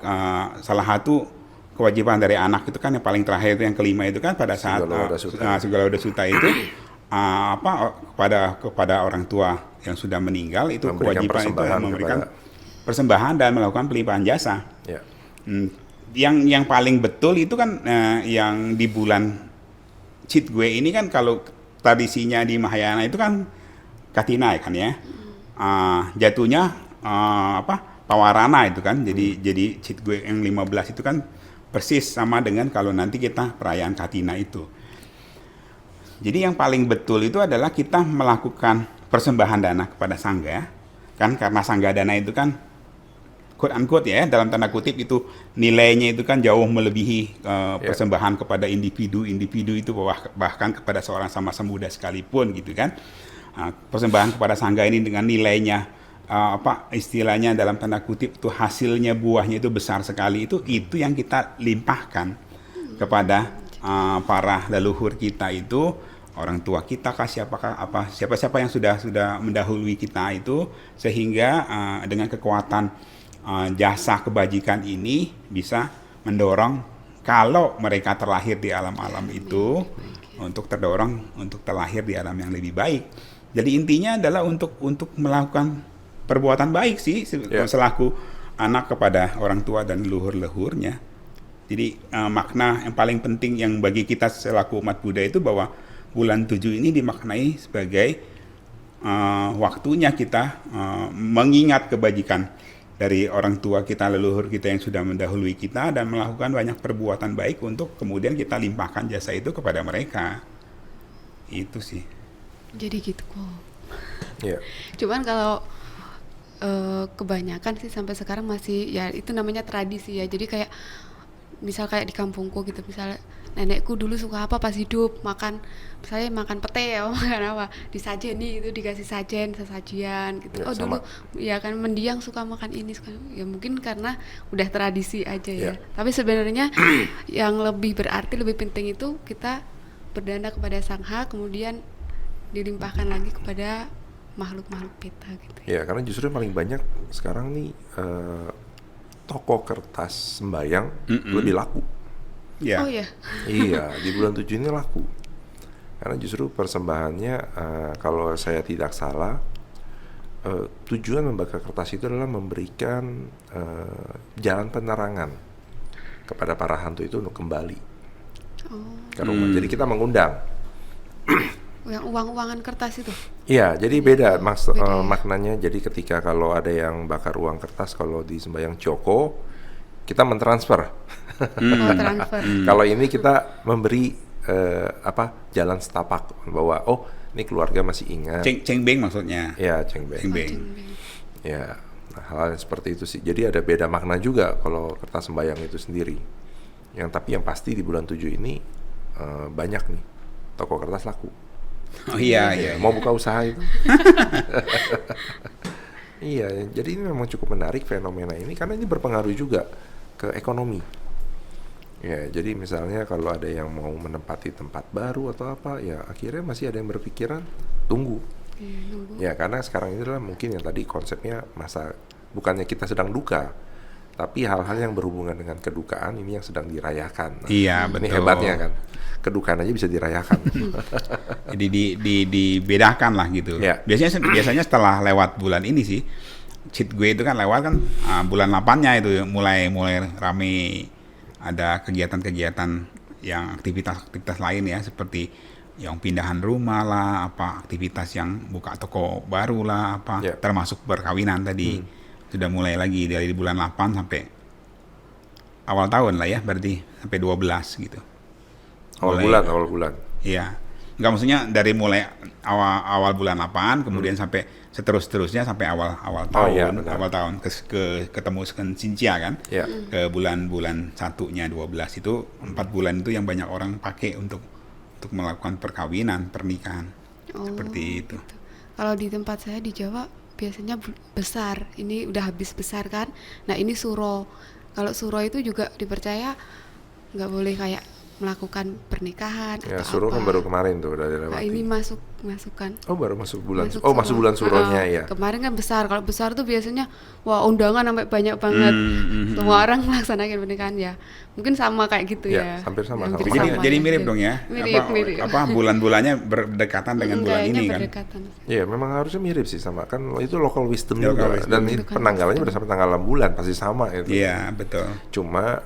salah satu kewajiban dari anak itu kan yang paling terakhir itu yang kelima itu kan pada saat Sugala Sutta itu kepada orang tua yang sudah meninggal itu kewajiban itu memberikan persembahan dan melakukan pelimpahan jasa. Yang paling betul itu kan yang di bulan Chitgwe ini kan, kalau tradisinya di Mahayana itu kan Katina kan ya. Jatuhnya Pawarana itu kan, jadi Chitgwe yang 15 itu kan persis sama dengan kalau nanti kita perayaan Katina itu. Jadi yang paling betul itu adalah kita melakukan persembahan dana kepada sangga kan, karena sangga dana itu kan quote unquote ya, dalam tanda kutip itu nilainya itu kan jauh melebihi persembahan kepada individu itu, bahkan kepada seorang sama muda sekalipun gitu kan. Persembahan kepada sangga ini dengan nilainya istilahnya dalam tanda kutip itu hasilnya, buahnya itu besar sekali, itu yang kita limpahkan kepada para leluhur kita itu, orang tua kita siapa yang sudah mendahului kita itu, sehingga dengan kekuatan jasa kebajikan ini bisa mendorong kalau mereka terlahir di alam-alam itu untuk terdorong untuk terlahir di alam yang lebih baik. Jadi intinya adalah untuk melakukan perbuatan baik sih selaku anak kepada orang tua dan leluhur-leluhurnya. Jadi makna yang paling penting yang bagi kita selaku umat Buddha itu bahwa bulan 7 ini dimaknai sebagai waktunya kita mengingat kebajikan dari orang tua kita, leluhur kita yang sudah mendahului kita, dan melakukan banyak perbuatan baik untuk kemudian kita limpahkan jasa itu kepada mereka. Itu sih. Jadi gitu kok. Cuman kalau kebanyakan sih sampai sekarang masih ya itu namanya tradisi ya. Jadi kayak misal kayak di kampungku gitu, misalnya nenekku dulu suka apa pas hidup, misalnya makan pete ya, makan apa, disajeni itu, dikasih sesajian gitu. Dulu ya kan mendiang suka makan ini, ya mungkin karena udah tradisi aja ya. Tapi sebenarnya yang lebih berarti, lebih penting itu kita berdana kepada Sangha, kemudian dilimpahkan lagi kepada makhluk-makhluk peta gitu. Ya, karena justru yang paling banyak sekarang nih toko kertas sembayang lebih laku. Yeah. Oh ya. Iya, di bulan 7 ini laku. Karena justru persembahannya kalau saya tidak salah, tujuan membakar kertas itu adalah memberikan jalan penerangan kepada para hantu itu untuk kembali ke rumah. Jadi kita mengundang. Yang uang-uangan kertas itu? Iya, jadi beda maknanya. Jadi ketika kalau ada yang bakar uang kertas, kalau di sembahyang Joko kita mentransfer. Transfer. Kalau ini kita memberi jalan setapak bahwa ini keluarga masih ingat. Cengbeng maksudnya. Ya, cengbeng. Ya, hal seperti itu sih. Jadi ada beda makna juga kalau kertas sembahyang itu sendiri. Tapi yang pasti di bulan 7 ini banyak nih toko kertas laku. Oh iya, iya. Mau buka usaha itu. Iya, jadi ini memang cukup menarik fenomena ini karena ini berpengaruh juga ke ekonomi. Ya, jadi misalnya kalau ada yang mau menempati tempat baru atau apa, ya akhirnya masih ada yang berpikiran tunggu. Ya, karena sekarang ini adalah mungkin yang tadi konsepnya masa bukannya kita sedang duka, tapi hal-hal yang berhubungan dengan kedukaan ini yang sedang dirayakan. Nah, Iya, ini betul. hebatnya kan. Kedukaan aja bisa dirayakan. Jadi dibedakan lah gitu. Ya. Biasanya setelah lewat bulan ini sih, cheat gue itu kan lewat kan bulan 8-nya itu mulai rame, ada kegiatan-kegiatan yang aktivitas lain ya, seperti yang pindahan rumah lah, apa aktivitas yang buka toko baru lah, apa Ya. termasuk perkawinan tadi sudah mulai lagi dari bulan 8 sampai awal tahun lah ya, berarti sampai 12 gitu. awal Mulai- bulan. Iya, nggak, maksudnya dari mulai awal bulan 8 kemudian sampai seterusnya sampai awal tahun, iya, benar. awal tahun ketemu dengan Cynthia kan, Ya. ke bulan 1-nya 12 itu 4 bulan itu yang banyak orang pakai untuk melakukan perkawinan, pernikahan, seperti itu. Kalau di tempat saya di Jawa biasanya besar, ini udah habis besar kan. Nah ini suro. Kalau suro itu juga dipercaya nggak boleh kayak melakukan pernikahan Ya, atau suruh apa. kan baru kemarin tuh udah Nah, dilewati. ini masukan. Oh, baru masuk bulan. Masuk Masuk bulan suronya ya. Kemarin kan besar. Kalau besar tuh biasanya wah undangan sampai banyak banget. Semua orang melaksanakan pernikahan ya. Mungkin sama kayak gitu Ya, ya. hampir sama, Hampir sama. Jadi ya. mirip dong ya, Mirip. apa bulan-bulannya berdekatan dengan bulan Kayaknya ini kan. berdekatan. Iya, memang harusnya mirip sih sama kan itu local wisdom Local juga wisdom. dan Itu itu kan penanggalannya wisdom. berdasarkan tanggalan bulan pasti sama itu. Iya, betul. Cuma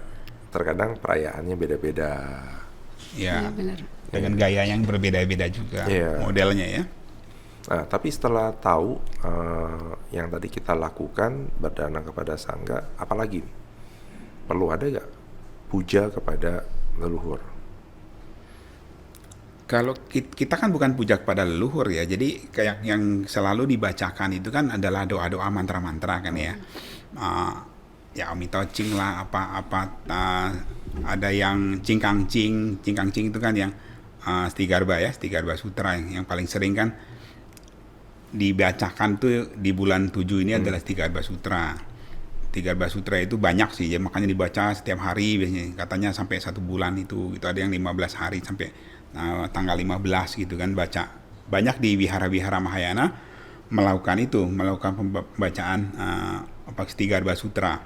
terkadang perayaannya beda-beda. Iya Ya, benar. dengan gaya yang berbeda-beda juga Iya. modelnya ya. Nah, tapi setelah tahu yang tadi kita lakukan berdana kepada sangga, apalagi nih? Perlu ada nggak puja kepada leluhur? Kalau kita kan bukan puja kepada leluhur ya, jadi kayak yang selalu dibacakan itu kan adalah doa-doa mantra-mantra kan ya. Ya Amito Cing lah, ada yang Cingkangcing itu kan yang Stigarba ya, Stigarba Sutra yang paling sering kan dibacakan tuh di bulan 7 ini adalah Stigarba Sutra. Stigarba Sutra itu banyak sih ya, makanya dibaca setiap hari biasanya, katanya sampai 1 bulan itu ada yang 15 hari sampai tanggal 15 gitu kan baca. Banyak di wihara-wihara Mahayana melakukan pembacaan Stigarba Sutra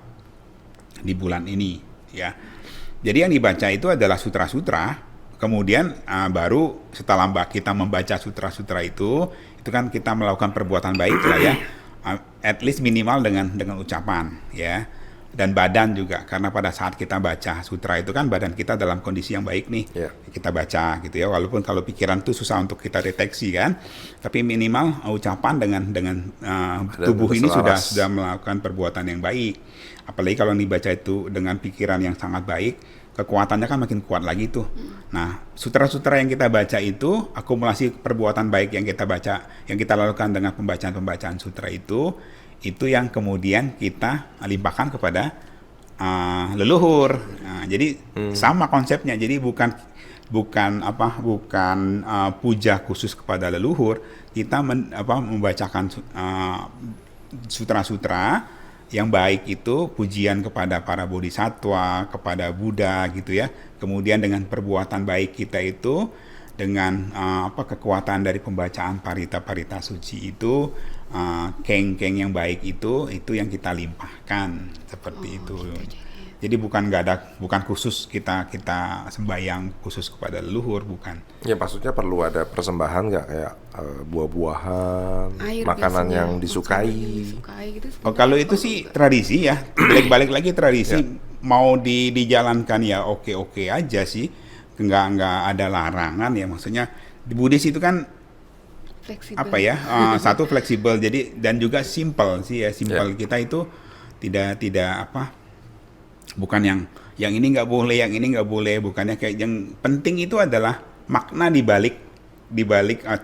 di bulan ini ya. Jadi yang dibaca itu adalah sutra-sutra. Kemudian baru setelah kita membaca sutra-sutra itu kan kita melakukan perbuatan baik lah ya. At least minimal dengan ucapan ya. Dan badan juga, karena pada saat kita baca sutra itu kan badan kita dalam kondisi yang baik nih. Yeah. Kita baca gitu ya, walaupun kalau pikiran itu susah untuk kita deteksi kan. Tapi minimal ucapan dengan tubuh ini sudah melakukan perbuatan yang baik. Apalagi kalau dibaca itu dengan pikiran yang sangat baik, kekuatannya kan makin kuat lagi tuh. Nah, sutra-sutra yang kita baca itu akumulasi perbuatan baik yang kita baca, yang kita lakukan dengan pembacaan sutra itu yang kemudian kita limpahkan kepada leluhur. Nah, jadi sama konsepnya. Jadi bukan puja khusus kepada leluhur, kita membacakan sutra-sutra yang baik itu pujian kepada para bodhisatwa, kepada Buddha gitu ya. Kemudian dengan perbuatan baik kita itu dengan kekuatan dari pembacaan parita-parita suci itu, keng-keng yang baik itu yang kita limpahkan seperti itu. Jadi bukan khusus kita sembahyang khusus kepada leluhur, bukan. Ya maksudnya perlu ada persembahan nggak kayak buah-buahan, Air makanan biasanya, yang disukai. gitu. Oh, kalau itu sih tradisi ya, balik lagi tradisi. Mau dijalankan ya oke aja sih, nggak ada larangan ya. Maksudnya di Buddhis itu kan Fleksibel. satu fleksibel, jadi dan juga simple sih ya. Simple kita itu tidak bukan yang ini nggak boleh, yang ini nggak boleh, bukannya kayak yang penting itu adalah makna di balik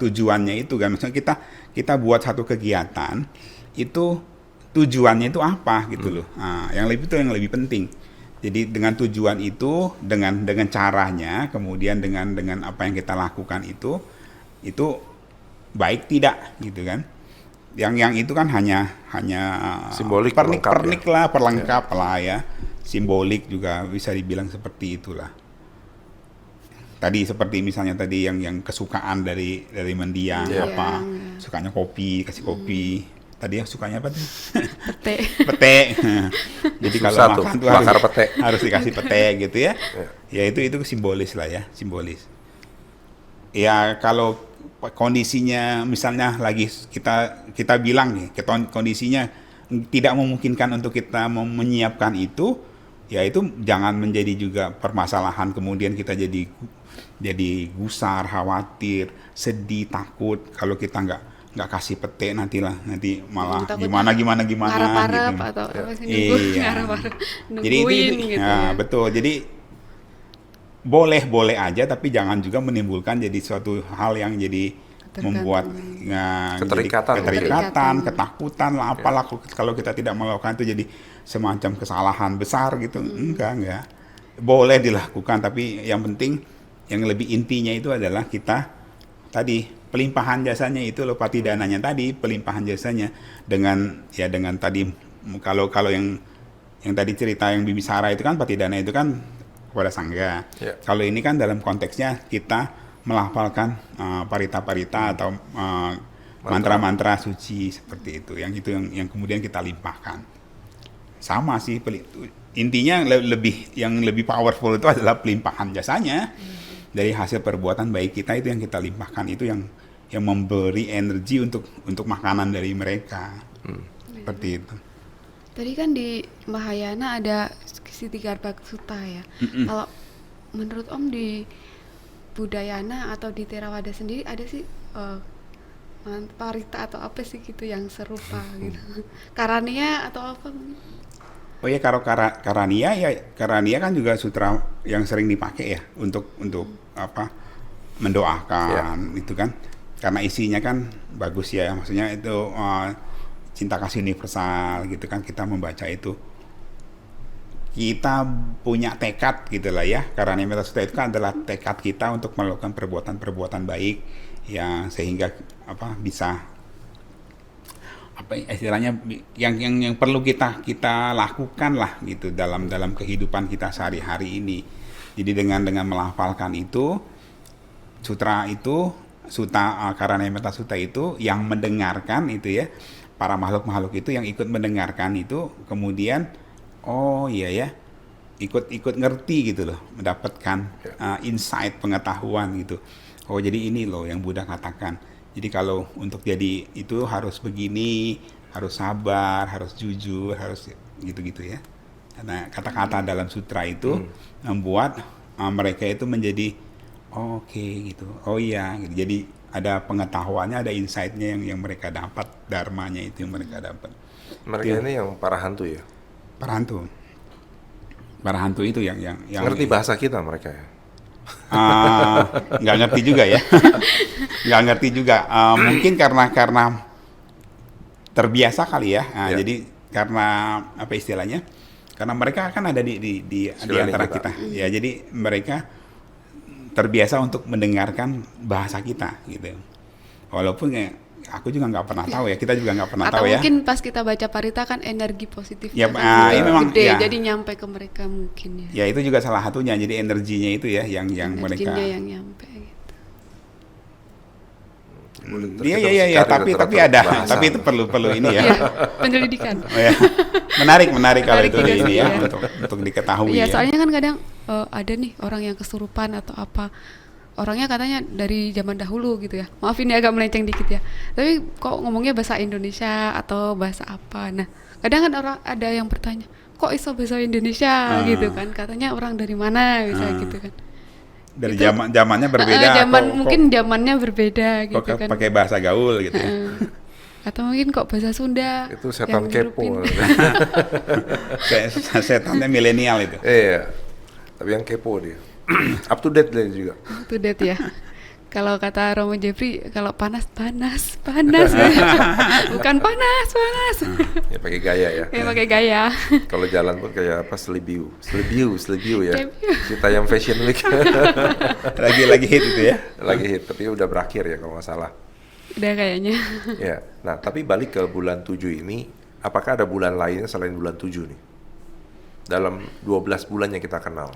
tujuannya itu kan. Maksudnya kita buat satu kegiatan itu tujuannya itu apa gitu loh. Yang lebih penting. Jadi dengan tujuan itu, dengan caranya, kemudian dengan apa yang kita lakukan itu baik tidak gitu kan? Yang itu kan hanya Simbolik, pernik lah, perlengkap lah ya, simbolik juga bisa dibilang seperti itulah. Tadi seperti misalnya tadi yang kesukaan dari mendiang apa, sukanya kopi, kasih kopi. Tadi ya sukanya apa tuh? Pete. Jadi kalau makan tuh harus dikasih pete gitu ya. Ya itu simbolis lah ya, simbolis. Ya kalau kondisinya misalnya lagi kita bilang nih, kondisinya tidak memungkinkan untuk kita menyiapkan itu, ya itu jangan menjadi juga permasalahan kemudian kita jadi gusar, khawatir, sedih, takut kalau kita nggak kasih pete nanti malah gimana ngarep-ngarep gitu. atau apa sih, nungguin jadi itu gitu ya. Betul, jadi boleh aja tapi jangan juga menimbulkan jadi suatu hal yang jadi membuat keterikatan, ketakutan lah apalah kalau kita tidak melakukan itu jadi semacam kesalahan besar gitu. Enggak boleh dilakukan, tapi yang penting yang lebih intinya itu adalah kita tadi pelimpahan jasanya itu loh, patidananya tadi, pelimpahan jasanya dengan tadi kalau yang tadi cerita yang Bibisara itu kan patidana itu kan kepada sangga. Kalau ini kan dalam konteksnya kita melafalkan parita-parita atau mantra-mantra suci seperti itu. Yang kemudian kita limpahkan. Sama sih intinya yang lebih powerful itu adalah pelimpahan jasanya. Dari hasil perbuatan baik kita itu yang kita limpahkan, itu yang memberi energi untuk makanan dari mereka. Seperti itu. Tadi kan di Mahayana ada Siddhigarbha Sutta ya. Kalau menurut Om di Budayana atau di Theravada sendiri ada sih parita atau apa sih gitu yang serupa gitu. Karania atau apa mungkin? Oh ya, kalau Karania kan juga sutra yang sering dipakai ya untuk apa mendoakan itu kan, karena isinya kan bagus ya, maksudnya itu cinta kasih universal gitu kan, kita membaca itu kita punya tekad gitu lah ya, karena Metta Sutta itu kan adalah tekad kita untuk melakukan perbuatan baik ya, sehingga bisa istilahnya yang perlu kita lakukan lah gitu dalam kehidupan kita sehari-hari ini. Jadi dengan melafalkan itu sutra itu Karana Metta Sutta itu yang mendengarkan itu ya, para makhluk itu yang ikut mendengarkan itu kemudian oh iya ya ikut ngerti gitu loh, mendapatkan insight, pengetahuan gitu. Oh jadi ini loh yang Buddha katakan. Jadi kalau untuk jadi itu harus begini, harus sabar, harus jujur, harus gitu-gitu ya. Karena kata-kata dalam sutra itu membuat mereka itu menjadi oke gitu. Oh iya gitu. Jadi ada pengetahuannya, ada insight-nya yang mereka dapat, dharmanya itu yang mereka dapat. Mereka ini yang para hantu ya? Para hantu itu yang ngerti bahasa kita mereka ya? Nggak ngerti juga ya. Nggak ngerti juga. Mungkin karena terbiasa kali ya. Jadi karena apa istilahnya? Karena mereka kan ada di antara kita. Ya, jadi mereka terbiasa untuk mendengarkan bahasa kita gitu. Walaupun aku juga nggak pernah tahu ya, kita juga nggak pernah tahu ya. Atau mungkin pas kita baca parita kan energi positifnya ya, memang gede, ya. Jadi nyampe ke mereka mungkin ya. Ya itu juga salah satunya, jadi energinya itu ya yang mereka. Energinya yang nyampe gitu. Iya, tapi ada, bahasa. Tapi itu perlu ini ya. Penyelidikan. Oh, ya. Menarik kalau itu ini ya, ya. untuk diketahui. Iya, ya. soalnya kan kadang ada nih orang yang kesurupan atau apa. Orangnya katanya dari zaman dahulu gitu ya. Maaf ini agak melenceng dikit ya. Tapi kok ngomongnya bahasa Indonesia atau bahasa apa. Nah, kadang kan orang ada yang bertanya, kok iso bahasa Indonesia gitu kan. Katanya orang dari mana bisa gitu kan. Dari zamannya berbeda. Mungkin zamannya berbeda gitu kan. Pakai bahasa gaul gitu ya. Atau mungkin kok bahasa Sunda. Itu setan kepo. Setannya milenial itu. Iya. Tapi yang kepo dia. Up to date juga. Up to date ya. Kalau kata Romo Jeffrey, kalau panas bukan panas. Ya pakai gaya ya. Ya pakai gaya. Kalau jalan pun kayak apa, selibiu ya. Kita yang Fashion Week. Lagi hit itu ya. Lagi hit, tapi udah berakhir ya kalau nggak salah. Udah kayaknya. Ya. Nah, tapi balik ke bulan 7 ini, apakah ada bulan lainnya selain bulan 7 nih? Dalam 12 bulan yang kita kenal.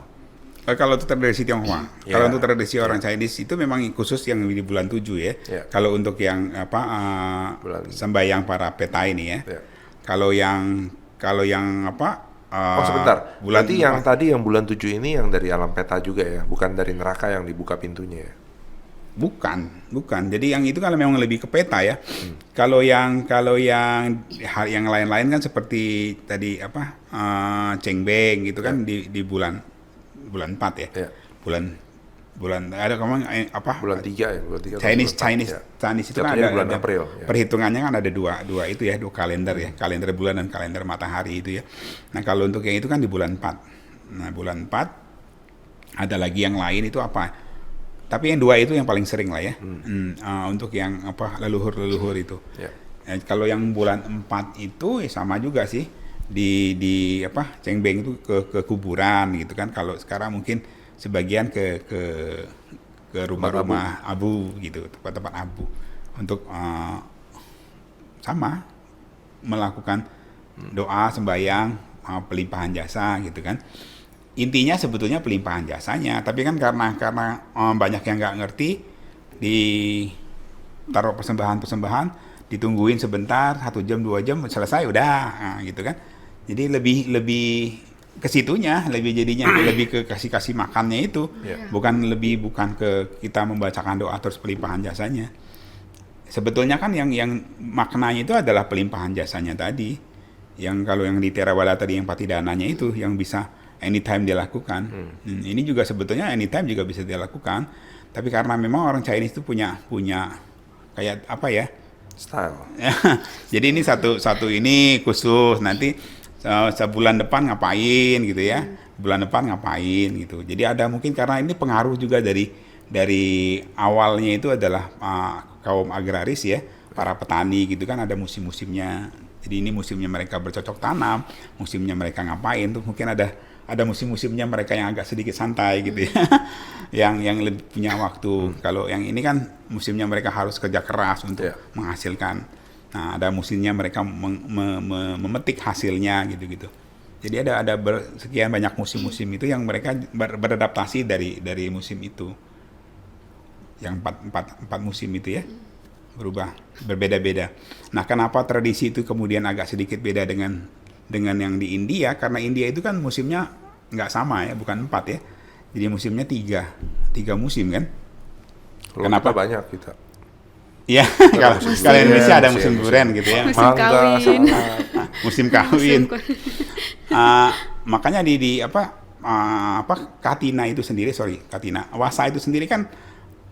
Kalau itu tradisi Tionghoa, Ya. kalau untuk tradisi orang Chinese itu memang khusus yang di bulan 7 ya. Ya. Kalau untuk yang Bulan. sembahyang para peta ini ya. Ya. Kalau yang Oh sebentar, bulan berarti yang tadi yang bulan 7 ini yang dari alam peta juga ya, bukan dari neraka yang dibuka pintunya ya? Bukan. Jadi yang itu kalau memang lebih ke peta ya. Kalau yang hal yang lain-lain kan seperti tadi Cheng Beng gitu kan di bulan 4 ya. Ya. Bulan ada kemang Bulan 3 ya, bulan 3. Chinese itu kan Jatuhnya ada bulan April, ya. perhitungannya kan ada dua itu ya, dua kalender ya, kalender bulan dan kalender matahari itu ya. Nah, kalau untuk yang itu kan di bulan 4. Nah, bulan 4 ada lagi yang lain itu apa? Tapi yang dua itu yang paling sering lah ya. Untuk yang leluhur itu. Ya. Kalau yang bulan 4 itu ya sama juga sih. Di Cheng Beng itu ke kuburan gitu kan. Kalau sekarang mungkin sebagian ke rumah-rumah abu gitu, tempat-tempat abu untuk sama melakukan doa, sembahyang, pelimpahan jasa gitu kan. Intinya sebetulnya pelimpahan jasanya, tapi kan karena banyak yang nggak ngerti, ditaruh persembahan, ditungguin sebentar, 1 jam 2 jam selesai udah gitu kan. Jadi lebih ke situnya, jadinya lebih ke kasih makannya itu, bukan ke kita membacakan doa terus pelimpahan jasanya. Sebetulnya kan yang maknanya itu adalah pelimpahan jasanya tadi, yang kalau yang di Theravada tadi yang patidananya itu yang bisa anytime dilakukan. Ini juga sebetulnya anytime juga bisa dilakukan, tapi karena memang orang Chinese itu punya kayak apa ya? Style. Jadi ini satu ini khusus, nanti sebulan depan ngapain gitu ya, bulan depan ngapain gitu. Jadi ada mungkin karena ini pengaruh juga dari awalnya itu adalah kaum agraris ya, para petani gitu kan, ada musim-musimnya. Jadi ini musimnya mereka bercocok tanam, musimnya mereka ngapain tuh, mungkin ada musim-musimnya mereka yang agak sedikit santai gitu ya, yang lebih punya waktu. Kalau yang ini kan musimnya mereka harus kerja keras untuk menghasilkan. Nah, ada musimnya mereka memetik hasilnya gitu-gitu. Jadi ada sekian banyak musim-musim itu yang mereka beradaptasi dari musim itu. Yang empat musim itu ya, berubah, berbeda-beda. Nah, kenapa tradisi itu kemudian agak sedikit beda dengan yang di India? Karena India itu kan musimnya nggak sama ya, bukan 4 ya. Jadi musimnya 3 musim kan. Kenapa banyak kita? Iya, kalau Indonesia ada musim durian gitu ya. Musim kawin. Musim kawin. Makanya di Katina itu sendiri, Katina. Wasa itu sendiri kan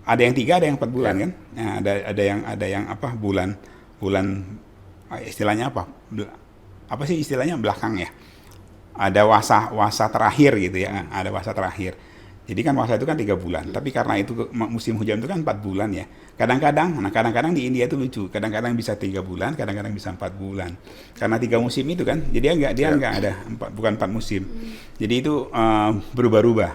ada yang 3, ada yang 4 bulan kan. Nah, ada yang bulan istilahnya apa? Apa sih istilahnya belakang ya? Ada wasa terakhir gitu ya. Ada wasa terakhir. Jadi kan wasa itu kan 3 bulan, tapi karena itu musim hujan itu kan 4 bulan ya. Kadang-kadang di India itu lucu, kadang-kadang bisa 3 bulan, kadang-kadang bisa 4 bulan. Karena 3 musim itu kan, jadi dia nggak ada bukan 4 musim. Jadi itu berubah-ubah.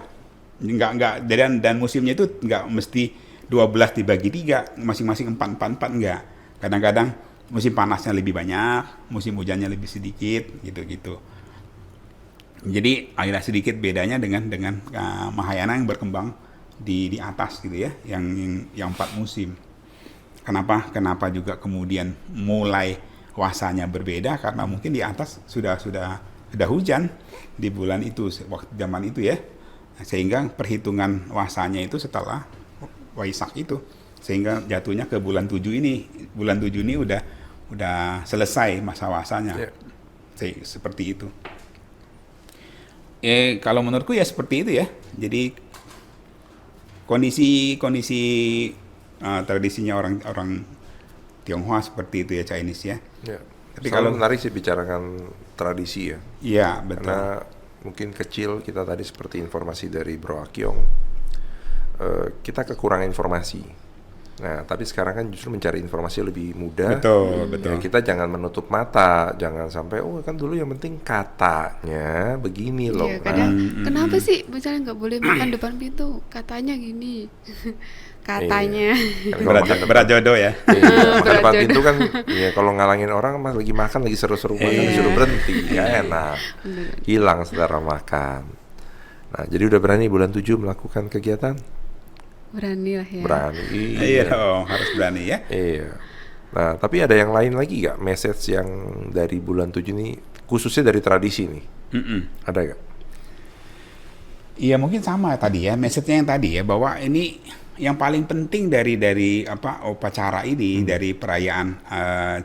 Nggak dan musimnya itu nggak mesti 12 dibagi 3, masing-masing 4 enggak. Kadang-kadang musim panasnya lebih banyak, musim hujannya lebih sedikit, gitu-gitu. Jadi agak sedikit bedanya dengan Mahayana yang berkembang di atas gitu ya, yang 4 musim. Kenapa juga kemudian mulai wasanya berbeda, karena mungkin di atas sudah hujan di bulan itu, waktu zaman itu ya, sehingga perhitungan wasanya itu setelah Waisak itu, sehingga jatuhnya ke bulan 7 ini. Bulan 7 ini udah selesai masa wasanya. Seperti itu. Kalau menurutku ya seperti itu ya. Jadi kondisi tradisinya orang Tionghoa seperti itu ya, Chinese ya. Tapi kalau menarik sih bicarakan tradisi ya. Iya, betul. Karena mungkin kecil kita tadi seperti informasi dari Bro Akyong, kita kekurangan informasi. Nah, tapi sekarang kan justru mencari informasi lebih mudah. Betul, Ya, betul. kita jangan menutup mata, jangan sampai kan dulu yang penting katanya begini loh. Iya, Nah, kadang kenapa sih misalnya nggak boleh makan depan pintu? Katanya gini. Katanya. kan kalau Berat, makan depan, berat jodoh ya. iya, makan Berat depan jodoh. pintu kan, ya kalau ngalangin orang mah lagi makan, lagi seru-seru makan, Iya. disuruh berhenti, ya enak, hilang selera makan. Nah, jadi udah berani bulan 7 melakukan kegiatan? Berani lah ya. Berani. Iya dong, harus berani ya. Iya. Nah, tapi ada yang lain lagi gak message yang dari bulan 7 ini, khususnya dari tradisi nih? Mm-mm. Ada gak? Iya mungkin sama tadi ya, message-nya yang tadi ya, bahwa ini yang paling penting dari upacara ini, dari perayaan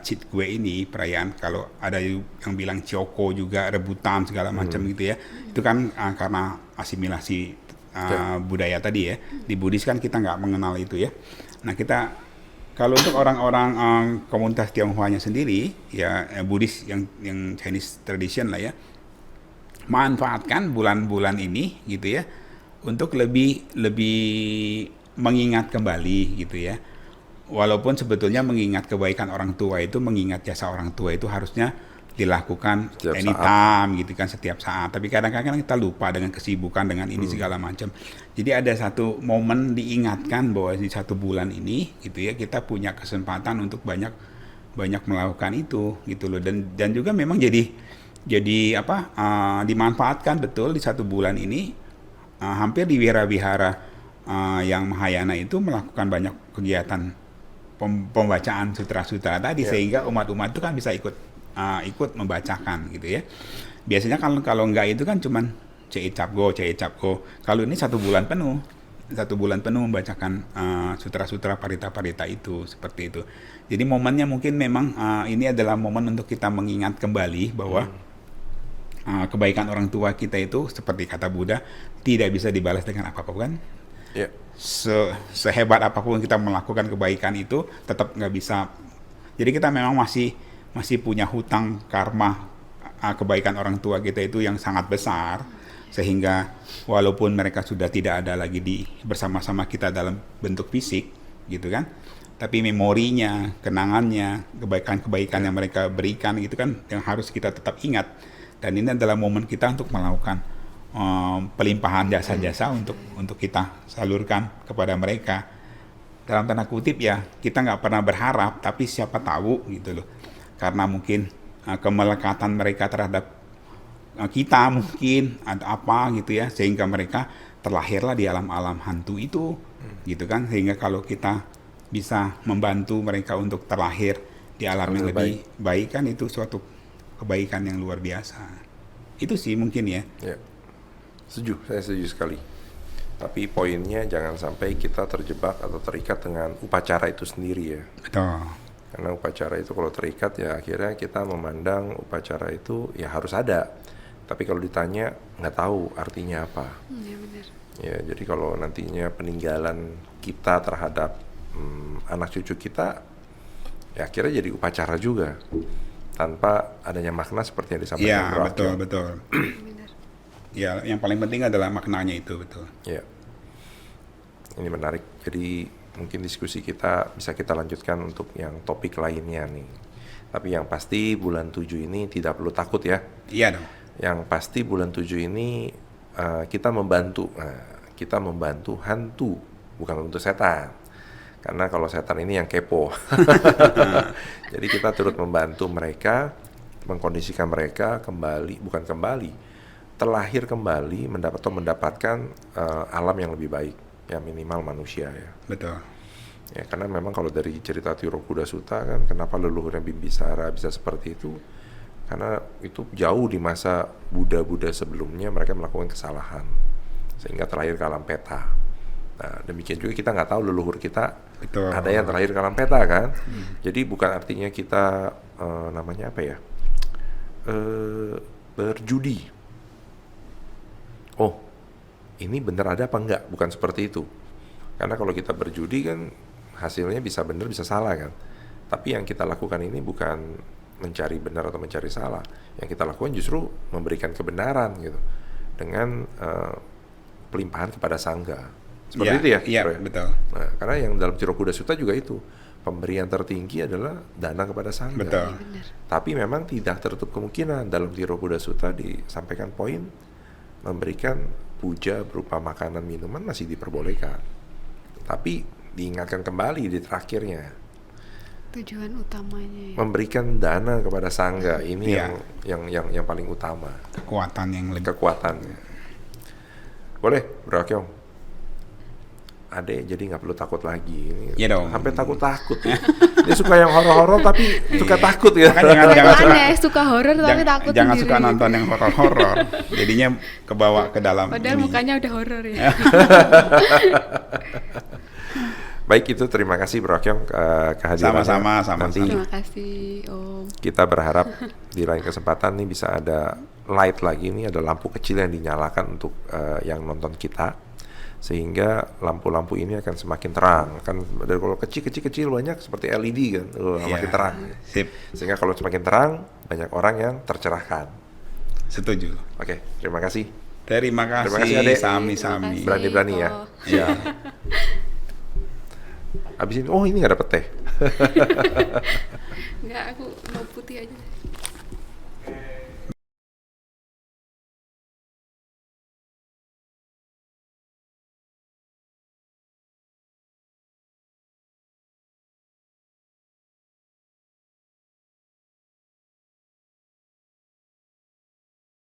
Cit Kue ini, perayaan kalau ada yang bilang Cioko juga, rebutan segala macam gitu ya, itu kan karena asimilasi budaya tadi ya. Di Buddhis kan kita nggak mengenal itu ya. Nah kita kalau untuk orang-orang komunitas Tionghoanya sendiri ya, Buddhis yang Chinese tradition lah ya, manfaatkan bulan-bulan ini gitu ya untuk lebih mengingat kembali gitu ya. Walaupun sebetulnya mengingat kebaikan orang tua itu, mengingat jasa orang tua itu harusnya dilakukan Setiap anytime gitu kan, setiap saat. Tapi kadang-kadang kita lupa dengan kesibukan dengan ini segala macam. Jadi ada satu momen diingatkan bahwa di satu bulan ini gitu ya kita punya kesempatan untuk banyak melakukan itu gitu loh. Dan juga memang jadi dimanfaatkan betul di satu bulan ini. Hampir di wihara-wihara yang Mahayana itu melakukan banyak kegiatan pembacaan sutra-sutra tadi, sehingga umat-umat itu kan bisa ikut membacakan gitu ya. Biasanya kalau enggak itu kan cuman cecap go. Kalau ini satu bulan penuh membacakan sutra-sutra parita-parita itu, seperti itu. Jadi momennya mungkin memang ini adalah momen untuk kita mengingat kembali bahwa kebaikan orang tua kita itu seperti kata Buddha tidak bisa dibalas dengan apapun. Ya. Sehebat apapun kita melakukan kebaikan itu tetap nggak bisa. Jadi kita memang masih punya hutang karma kebaikan orang tua kita itu yang sangat besar, sehingga walaupun mereka sudah tidak ada lagi bersama-sama kita dalam bentuk fisik gitu kan, tapi memorinya, kenangannya, kebaikan-kebaikan yang mereka berikan gitu kan yang harus kita tetap ingat. Dan ini adalah momen kita untuk melakukan pelimpahan jasa-jasa untuk kita salurkan kepada mereka. Dalam tanda kutip ya, kita nggak pernah berharap, tapi siapa tahu gitu loh. Karena mungkin kemelekatan mereka terhadap kita mungkin ada apa gitu ya, sehingga mereka terlahirlah di alam-alam hantu itu gitu kan. Sehingga kalau kita bisa membantu mereka untuk terlahir di alam yang lebih baik kan, itu suatu kebaikan yang luar biasa. Itu sih mungkin ya. Ya. Saya setuju sekali. Tapi poinnya jangan sampai kita terjebak atau terikat dengan upacara itu sendiri ya. Betul. Karena upacara itu kalau terikat ya akhirnya kita memandang upacara itu ya harus ada. Tapi kalau ditanya nggak tahu artinya apa. Ya benar. Ya jadi kalau nantinya peninggalan kita terhadap anak cucu kita ya akhirnya jadi upacara juga tanpa adanya makna seperti yang disampaikan. Iya, betul. Benar. Ya, yang paling penting adalah maknanya itu, betul. Ya, ini menarik. Jadi mungkin diskusi kita bisa kita lanjutkan untuk yang topik lainnya nih. Tapi yang pasti bulan 7 ini tidak perlu takut ya. Iya dong. Yang pasti bulan 7 ini kita membantu. Kita membantu hantu, bukan membantu setan. Karena kalau setan ini yang kepo. Jadi kita turut membantu mereka, mengkondisikan mereka terlahir kembali mendapatkan alam yang lebih baik, ya minimal manusia ya. Betul. Ya karena memang kalau dari cerita Tirokuda Sutta kan, kenapa leluhurnya Bimbisara bisa seperti itu? Karena itu jauh di masa Buddha sebelumnya mereka melakukan kesalahan sehingga terlahir ke alam peta. Nah demikian juga kita nggak tahu leluhur kita Betul. ada yang terlahir ke alam peta kan. Jadi bukan artinya kita namanya apa ya, berjudi. Oh ini benar ada apa enggak, bukan seperti itu. Karena kalau kita berjudi kan hasilnya bisa benar bisa salah kan. Tapi yang kita lakukan ini bukan mencari benar atau mencari salah. Yang kita lakukan justru memberikan kebenaran gitu dengan pelimpahan kepada sangga. Seperti itu ya? Iya, Bro? betul. Nah, karena yang dalam Tirokuda Sutta juga itu, pemberian tertinggi adalah dana kepada sangga. Betul. Tapi memang tidak tertutup kemungkinan dalam Tirokuda Sutta disampaikan poin memberikan puja berupa makanan minuman masih diperbolehkan. Tapi diingatkan kembali di terakhirnya, Tujuan utamanya ya. memberikan dana kepada sangga ini Iya. yang paling utama, Kekuatan yang lebih. kekuatannya. Boleh, Bro Kyong. Adek jadi nggak perlu takut lagi. Ini Iya dong. sampai takut ya. Dia suka yang horor-horor tapi suka takut ya. Makanya jangan Itu suka, aneh, suka horor tapi takut jangan sendiri. suka nonton yang horor-horor. Jadinya kebawa ke dalam Padahal ini. mukanya udah horor ya. Baik, itu terima kasih Bro Kyong kehadirannya. Sama-sama. Nanti Terima kasih Om. kita berharap di lain kesempatan nih bisa ada light lagi nih, ada lampu kecil yang dinyalakan untuk yang nonton kita, sehingga lampu-lampu ini akan semakin terang. Kan dari kalau kecil banyak seperti LED kan, Iya. makin terang. Sip, Sehingga kalau semakin terang banyak orang yang tercerahkan. setuju. Oke, terima kasih. Terima kasih, kasih, Adek. sami-sami. Berani-berani ya. Ko. Iya. Abis ini, oh ini nggak dapet teh. Enggak, aku mau putih aja.